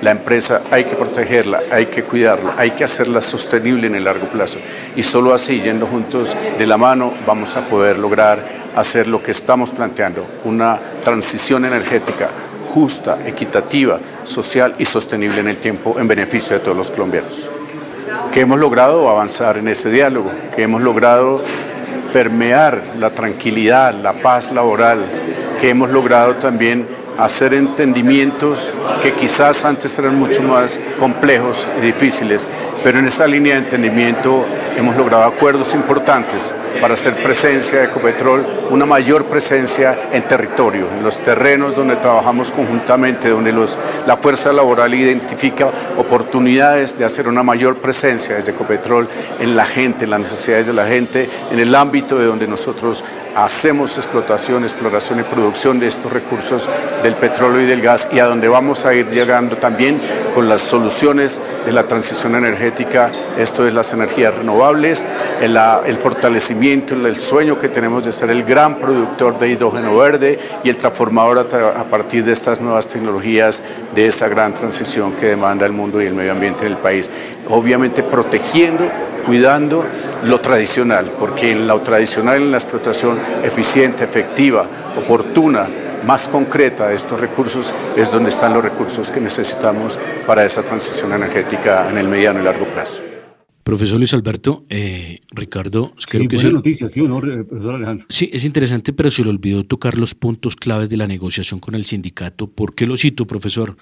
La empresa hay que protegerla, hay que cuidarla, hay que hacerla sostenible en el largo plazo. Y solo así, yendo juntos de la mano, vamos a poder lograr hacer lo que estamos planteando, una transición energética justa, equitativa, social y sostenible en el tiempo en beneficio de todos los colombianos. Que hemos logrado avanzar en ese diálogo, que hemos logrado permear la tranquilidad, la paz laboral, que hemos logrado también hacer entendimientos que quizás antes eran mucho más complejos y difíciles, pero en esta línea de entendimiento hemos logrado acuerdos importantes para hacer presencia de Ecopetrol, una mayor presencia en territorio, en los terrenos donde trabajamos conjuntamente, donde la fuerza laboral identifica oportunidades de hacer una mayor presencia desde Ecopetrol en la gente, en las necesidades de la gente, en el ámbito de donde nosotros hacemos explotación y producción de estos recursos del petróleo y del gas, y a donde vamos a ir llegando también con las soluciones de la transición energética, esto es las energías renovables, el fortalecimiento, el sueño que tenemos de ser el gran productor de hidrógeno verde y el transformador a partir de estas nuevas tecnologías, de esa gran transición que demanda el mundo y el medio ambiente del país. Obviamente protegiendo, cuidando lo tradicional, porque en lo tradicional, en la explotación eficiente, efectiva, oportuna, más concreta de estos recursos, es donde están los recursos que necesitamos para esa transición energética en el mediano y largo plazo. Profesor Luis Alberto, Ricardo, creo que buena noticia, ¿sí o no, profesor Alejandro? Sí, es interesante, pero se le olvidó tocar los puntos claves de la negociación con el sindicato. ¿Por qué lo cito, profesor?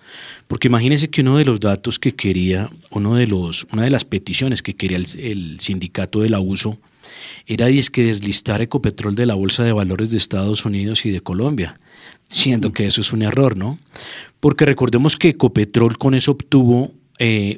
Porque imagínese que uno de los datos que quería, una de las peticiones que quería el sindicato de la USO era que deslistar Ecopetrol de la Bolsa de Valores de Estados Unidos y de Colombia, siendo que eso es un error, ¿no? Porque recordemos que Ecopetrol con eso obtuvo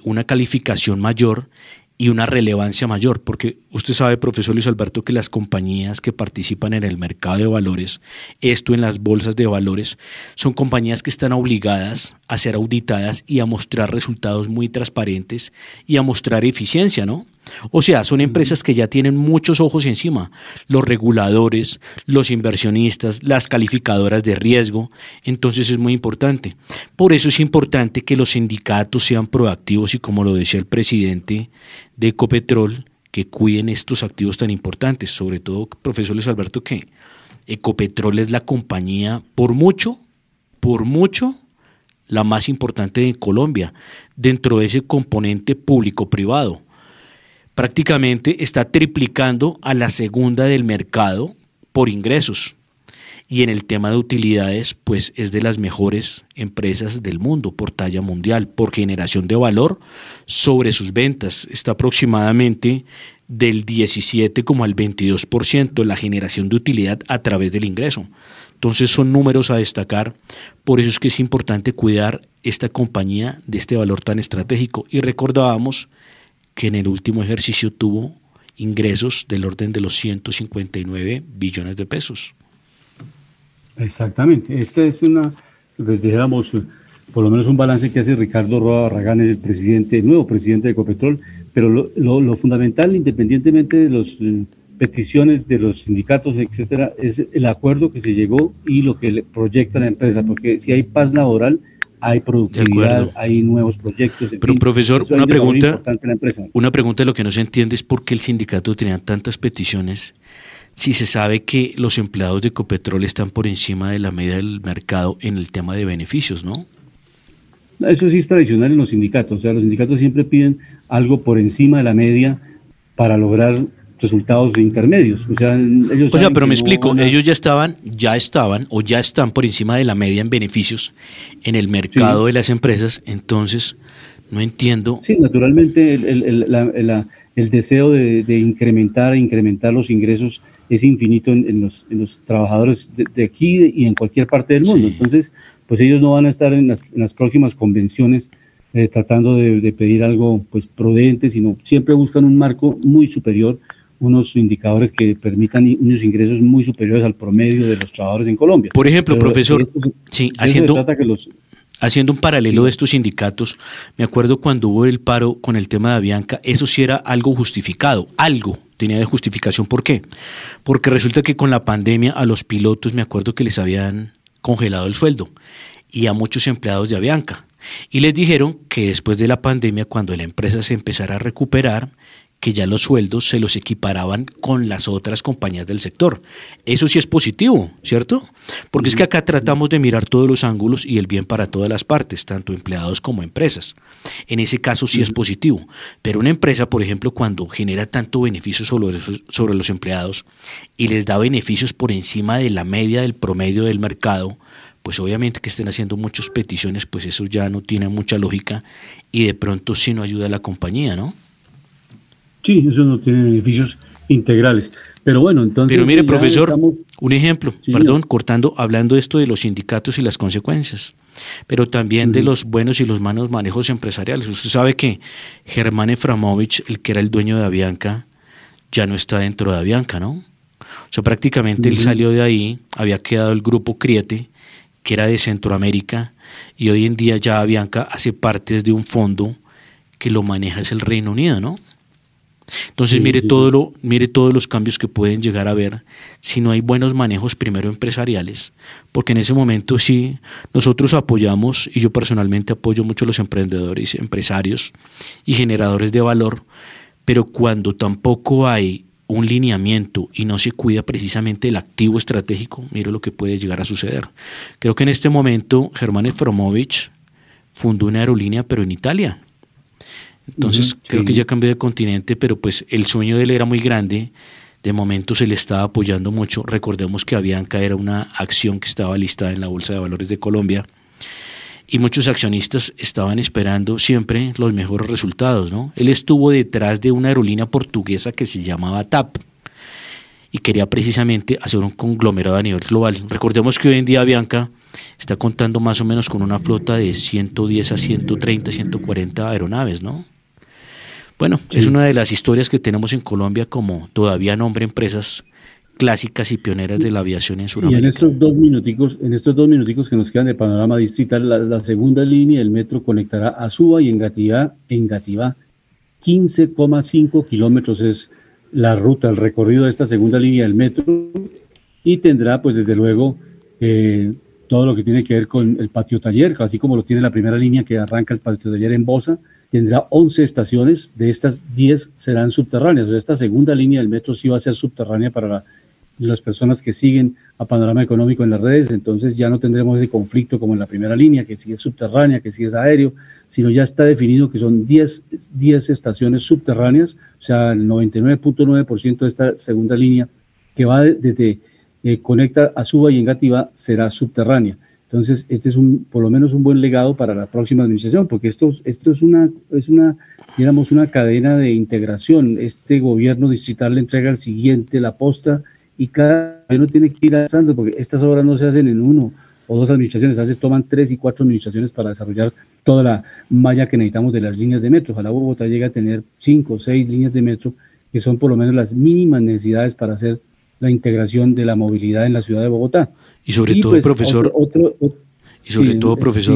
una calificación mayor y una relevancia mayor, porque usted sabe, profesor Luis Alberto, que las compañías que participan en el mercado de valores, esto en las bolsas de valores, son compañías que están obligadas a ser auditadas y a mostrar resultados muy transparentes y a mostrar eficiencia, ¿no? O sea, son empresas que ya tienen muchos ojos encima, los reguladores, los inversionistas, las calificadoras de riesgo, entonces es muy importante. Por eso es importante que los sindicatos sean proactivos y, como lo decía el presidente de Ecopetrol, que cuiden estos activos tan importantes, sobre todo, profesor Luis Alberto, que Ecopetrol es la compañía por mucho, la más importante de Colombia, dentro de ese componente público-privado. Prácticamente está triplicando a la segunda del mercado por ingresos. Y en el tema de utilidades, pues es de las mejores empresas del mundo por talla mundial, por generación de valor sobre sus ventas. Está aproximadamente del 17 como al 22% la generación de utilidad a través del ingreso. Entonces son números a destacar, por eso es que es importante cuidar esta compañía de este valor tan estratégico. Y recordábamos que en el último ejercicio tuvo ingresos del orden de los 159 billones de pesos. Exactamente. Esta es pues dijéramos, por lo menos un balance que hace Ricardo Roa Barragán, es el nuevo presidente de Ecopetrol, pero lo fundamental, independientemente de peticiones de los sindicatos, etcétera, es el acuerdo que se llegó y lo que le proyecta la empresa, porque si hay paz laboral, hay productividad, hay nuevos proyectos. Pero fin, profesor, una pregunta de lo que no se entiende es por qué el sindicato tenía tantas peticiones si se sabe que los empleados de Ecopetrol están por encima de la media del mercado en el tema de beneficios, ¿no? Eso sí es tradicional en los sindicatos, o sea, los sindicatos siempre piden algo por encima de la media para lograr resultados intermedios. Pero me explico, ellos ya están por encima de la media en beneficios en el mercado de las empresas, entonces no entiendo. Sí, naturalmente el deseo de incrementar los ingresos es infinito en los trabajadores de aquí y en cualquier parte del mundo. Entonces, pues ellos no van a estar en las próximas convenciones tratando de pedir algo pues prudente, sino siempre buscan un marco muy superior, unos indicadores que permitan unos ingresos muy superiores al promedio de los trabajadores en Colombia. Por ejemplo, profesor, haciendo un paralelo de estos sindicatos, me acuerdo cuando hubo el paro con el tema de Avianca, eso sí era algo justificado, algo tenía de justificación. ¿Por qué? Porque resulta que con la pandemia a los pilotos me acuerdo que les habían congelado el sueldo y a muchos empleados de Avianca. Y les dijeron que después de la pandemia, cuando la empresa se empezara a recuperar, que ya los sueldos se los equiparaban con las otras compañías del sector. Eso sí es positivo, ¿cierto? Porque es que acá tratamos de mirar todos los ángulos y el bien para todas las partes, tanto empleados como empresas. En ese caso sí es positivo. Pero una empresa, por ejemplo, cuando genera tanto beneficio sobre los empleados y les da beneficios por encima de la media del promedio del mercado, pues obviamente que estén haciendo muchas peticiones, pues eso ya no tiene mucha lógica y de pronto sí no ayuda a la compañía, ¿no? Sí, eso no tiene beneficios integrales. Pero bueno, entonces... Pero mire, profesor, un ejemplo, hablando de esto de los sindicatos y las consecuencias, pero también de los buenos y los malos manejos empresariales. Usted sabe que Germán Eframovich, el que era el dueño de Avianca, ya no está dentro de Avianca, ¿no? O sea, prácticamente él salió de ahí, había quedado el grupo Criete, que era de Centroamérica, y hoy en día ya Avianca hace parte de un fondo que lo maneja es el Reino Unido, ¿no? Entonces mire todos los cambios que pueden llegar a haber si no hay buenos manejos primero empresariales, porque en ese momento sí nosotros apoyamos, y yo personalmente apoyo mucho a los emprendedores, empresarios y generadores de valor, pero cuando tampoco hay un lineamiento y no se cuida precisamente el activo estratégico, mire lo que puede llegar a suceder. Creo que en este momento Germán Eframovich fundó una aerolínea pero en Italia. Entonces creo que ya cambió de continente, pero pues el sueño de él era muy grande, de momento se le estaba apoyando mucho. Recordemos que Avianca era una acción que estaba listada en la Bolsa de Valores de Colombia y muchos accionistas estaban esperando siempre los mejores resultados, ¿no? Él estuvo detrás de una aerolínea portuguesa que se llamaba TAP y quería precisamente hacer un conglomerado a nivel global. Recordemos que hoy en día Avianca está contando más o menos con una flota de 110 a 130, 140 aeronaves, ¿no? Bueno, es una de las historias que tenemos en Colombia como todavía nombre empresas clásicas y pioneras de la aviación en Sudamérica. Y en estos dos minuticos que nos quedan de panorama distrital, la segunda línea del metro conectará a Suba y Engativá. 15,5 kilómetros es la ruta, el recorrido de esta segunda línea del metro, y tendrá pues desde luego todo lo que tiene que ver con el patio taller, así como lo tiene la primera línea que arranca el patio taller en Bosa. Tendrá 11 estaciones, de estas 10 serán subterráneas. O sea, esta segunda línea del metro sí va a ser subterránea para las personas que siguen a Panorama Económico en las redes. Entonces ya no tendremos ese conflicto como en la primera línea, que sí es subterránea, que sí es aéreo, sino ya está definido que son 10 estaciones subterráneas, o sea, el 99.9% de esta segunda línea que va desde conecta a Suba y Engativá será subterránea. Entonces, este es por lo menos un buen legado para la próxima administración, porque esto es una cadena de integración. Este gobierno distrital le entrega al siguiente la posta y cada gobierno tiene que ir avanzando, porque estas obras no se hacen en 1 o 2 administraciones, a veces toman 3 y 4 administraciones para desarrollar toda la malla que necesitamos de las líneas de metro. Ojalá Bogotá llegue a tener 5 o 6 líneas de metro, que son por lo menos las mínimas necesidades para hacer la integración de la movilidad en la ciudad de Bogotá. Y sobre todo, pues, profesor,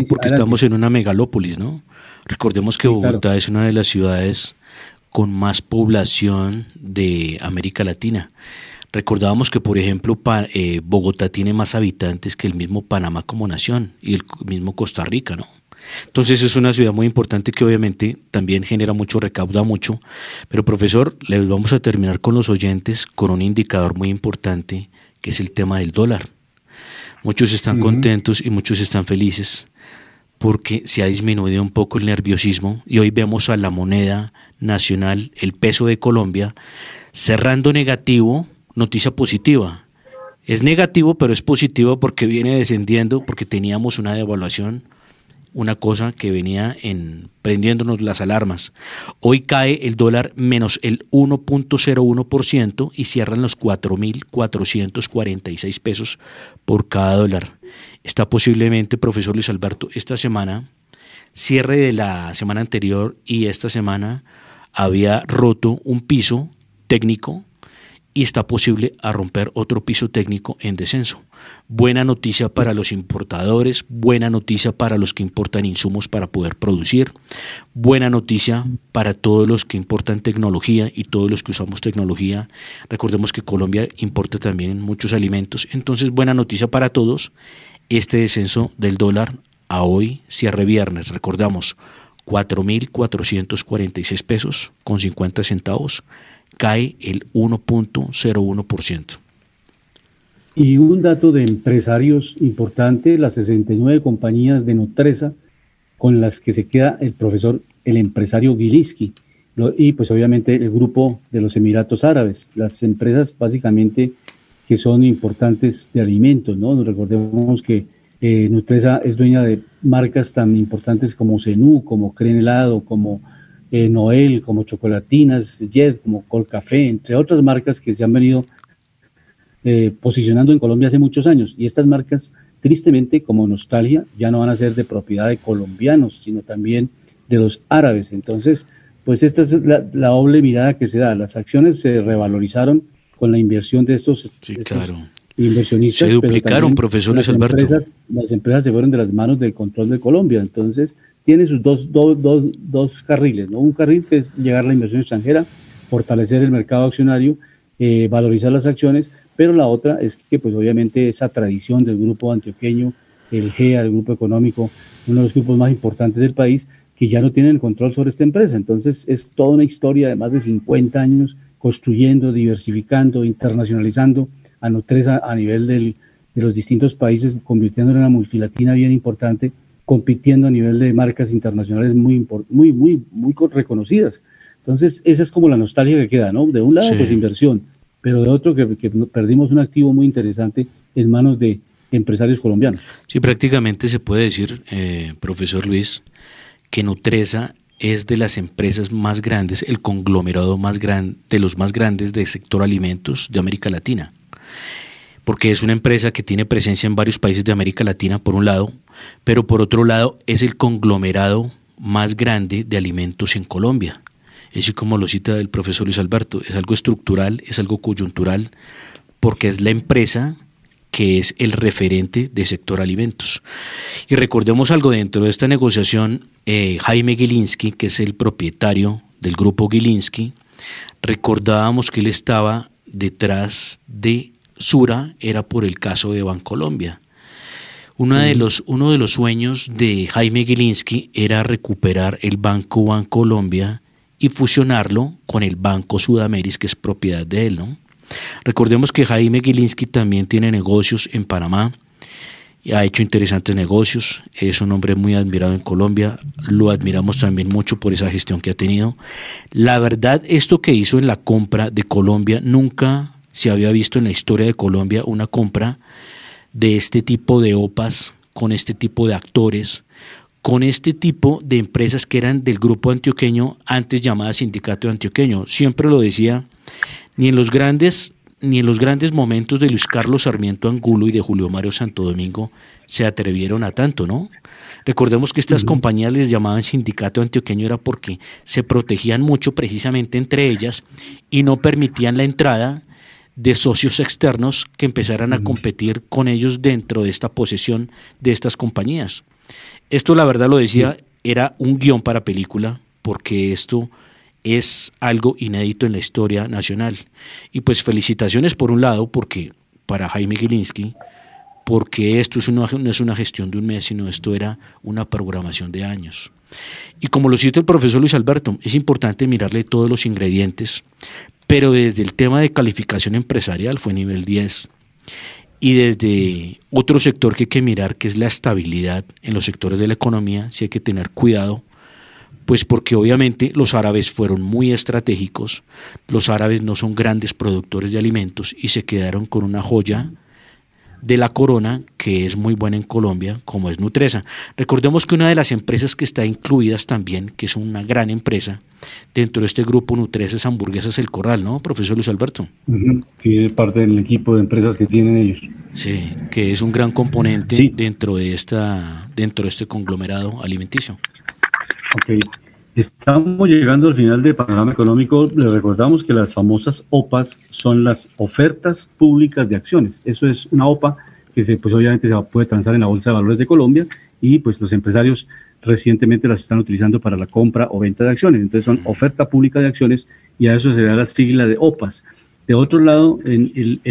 porque estamos en una megalópolis, ¿no? Recordemos que Bogotá es una de las ciudades con más población de América Latina. Recordábamos que, por ejemplo, Bogotá tiene más habitantes que el mismo Panamá como nación y el mismo Costa Rica, ¿no? Entonces es una ciudad muy importante que obviamente también genera mucho, recauda mucho. Pero, profesor, les vamos a terminar con los oyentes con un indicador muy importante, que es el tema del dólar. Muchos están contentos y muchos están felices porque se ha disminuido un poco el nerviosismo y hoy vemos a la moneda nacional, el peso de Colombia, cerrando negativo. Noticia positiva. Es negativo, pero es positivo porque viene descendiendo, porque teníamos una devaluación, una cosa que venía prendiéndonos las alarmas. Hoy cae el dólar menos el 1.01% y cierran los 4.446 pesos por cada dólar. Está posiblemente, profesor Luis Alberto, esta semana, cierre de la semana anterior y esta semana había roto un piso técnico y está posible a romper otro piso técnico en descenso. Buena noticia para los importadores, buena noticia para los que importan insumos para poder producir, buena noticia para todos los que importan tecnología y todos los que usamos tecnología. Recordemos que Colombia importa también muchos alimentos, entonces buena noticia para todos. Este descenso del dólar a hoy, cierre viernes, recordamos, 4.446 pesos con 50 centavos, cae el 1.01%. Y un dato de empresarios importante, las 69 compañías de Nutresa con las que se queda el empresario Gilinski, y pues obviamente el grupo de los Emiratos Árabes, las empresas básicamente que son importantes de alimentos, ¿no? Recordemos que Nutresa es dueña de marcas tan importantes como Zenú, como Crenelado, como Noel, como Chocolatinas, Jet, como Colcafé, entre otras marcas que se han venido posicionando en Colombia hace muchos años. Y estas marcas, tristemente, como Nostalgia, ya no van a ser de propiedad de colombianos, sino también de los árabes. Entonces, pues esta es la doble mirada que se da. Las acciones se revalorizaron con la inversión de estos, inversionistas. Se duplicaron, profesor Luis Alberto. Las empresas se fueron de las manos del control de Colombia. Entonces, tiene sus dos carriles, ¿no? Un carril que es llegar a la inversión extranjera, fortalecer el mercado accionario, valorizar las acciones, pero la otra es que pues obviamente esa tradición del grupo antioqueño, el GEA, el grupo económico, uno de los grupos más importantes del país, que ya no tienen el control sobre esta empresa. Entonces es toda una historia de más de 50 años construyendo, diversificando, internacionalizando a Nutresa a nivel de los distintos países, convirtiéndola en una multilatina bien importante, compitiendo a nivel de marcas internacionales muy reconocidas. Entonces, esa es como la nostalgia que queda, ¿no? De un lado, pues inversión, pero de otro que perdimos un activo muy interesante en manos de empresarios colombianos. Sí, prácticamente se puede decir, profesor Luis, que Nutresa es de las empresas más grandes, el conglomerado más grande, de los más grandes del sector alimentos de América Latina, porque es una empresa que tiene presencia en varios países de América Latina, por un lado, pero por otro lado es el conglomerado más grande de alimentos en Colombia. Así como lo cita el profesor Luis Alberto, es algo estructural, es algo coyuntural, porque es la empresa que es el referente del sector alimentos. Y recordemos algo, dentro de esta negociación, Jaime Gilinski, que es el propietario del grupo Gilinski, recordábamos que él estaba detrás de Sura, era por el caso de Bancolombia. Uno de los sueños de Jaime Gilinski era recuperar el Banco Bancolombia y fusionarlo con el Banco Sudameris, que es propiedad de él, ¿no? Recordemos que Jaime Gilinski también tiene negocios en Panamá, y ha hecho interesantes negocios, es un hombre muy admirado en Colombia, lo admiramos también mucho por esa gestión que ha tenido. La verdad, esto que hizo en la compra de Colombia, nunca se había visto en la historia de Colombia una compra de este tipo de OPAs, con este tipo de actores, con este tipo de empresas que eran del grupo antioqueño, antes llamada Sindicato Antioqueño. Siempre lo decía, ni en los grandes momentos de Luis Carlos Sarmiento Angulo y de Julio Mario Santo Domingo se atrevieron a tanto, ¿no? Recordemos que estas compañías les llamaban Sindicato Antioqueño era porque se protegían mucho precisamente entre ellas y no permitían la entrada de socios externos que empezaran a competir con ellos dentro de esta posesión de estas compañías. Esto, la verdad lo decía, era un guión para película, porque esto es algo inédito en la historia nacional. Y pues felicitaciones por un lado porque para Jaime Gilinski, porque esto no es una gestión de un mes, sino esto era una programación de años. Y como lo cita el profesor Luis Alberto, es importante mirarle todos los ingredientes, pero desde el tema de calificación empresarial fue nivel 10. Y desde otro sector que hay que mirar, que es la estabilidad en los sectores de la economía, sí hay que tener cuidado, pues porque obviamente los árabes fueron muy estratégicos, los árabes no son grandes productores de alimentos y se quedaron con una joya de la corona que es muy buena en Colombia, como es Nutresa. Recordemos que una de las empresas que está incluidas también, que es una gran empresa dentro de este grupo Nutresa, es Hamburguesas El Corral, ¿no, profesor Luis Alberto? Que es parte del equipo de empresas que tienen ellos. Sí, que es un gran componente dentro de este conglomerado alimenticio. Ok, estamos llegando al final del panorama económico. Les recordamos que las famosas OPAs son las ofertas públicas de acciones. Eso es una OPA que pues obviamente se puede transar en la Bolsa de Valores de Colombia y pues los empresarios recientemente las están utilizando para la compra o venta de acciones. Entonces son oferta pública de acciones y a eso se le da la sigla de OPAs. De otro lado, el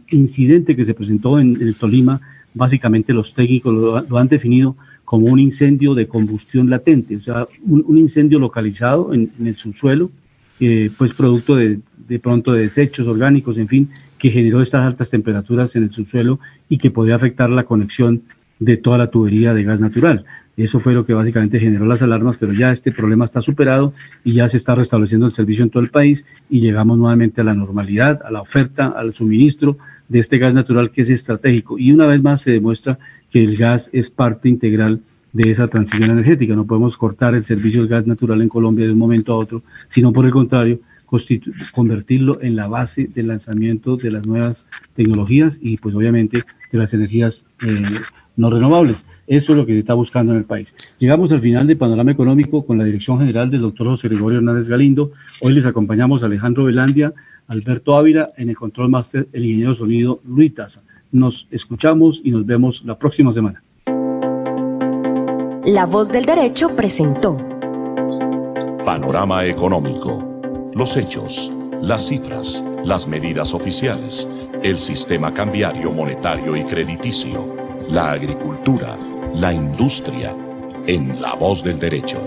incidente que se presentó en el Tolima, básicamente los técnicos lo han definido como un incendio de combustión latente, o sea, un incendio localizado en el subsuelo, pues producto de pronto de desechos orgánicos, en fin, que generó estas altas temperaturas en el subsuelo y que podía afectar la conexión de toda la tubería de gas natural. Eso fue lo que básicamente generó las alarmas, pero ya este problema está superado y ya se está restableciendo el servicio en todo el país y llegamos nuevamente a la normalidad, a la oferta, al suministro de este gas natural que es estratégico. Y una vez más se demuestra que el gas es parte integral de esa transición energética. No podemos cortar el servicio del gas natural en Colombia de un momento a otro, sino por el contrario, convertirlo en la base del lanzamiento de las nuevas tecnologías y pues obviamente de las energías no renovables. Esto es lo que se está buscando en el país. Llegamos al final del panorama económico con la dirección general del doctor José Gregorio Hernández Galindo. Hoy les acompañamos a Alejandro Velandia, Alberto Ávila, en el control máster el ingeniero de sonido Luis Daza. Nos escuchamos y nos vemos la próxima semana. La Voz del Derecho presentó Panorama económico. Los hechos, las cifras, las medidas oficiales, el sistema cambiario, monetario y crediticio, la agricultura, la industria, en La Voz del Derecho.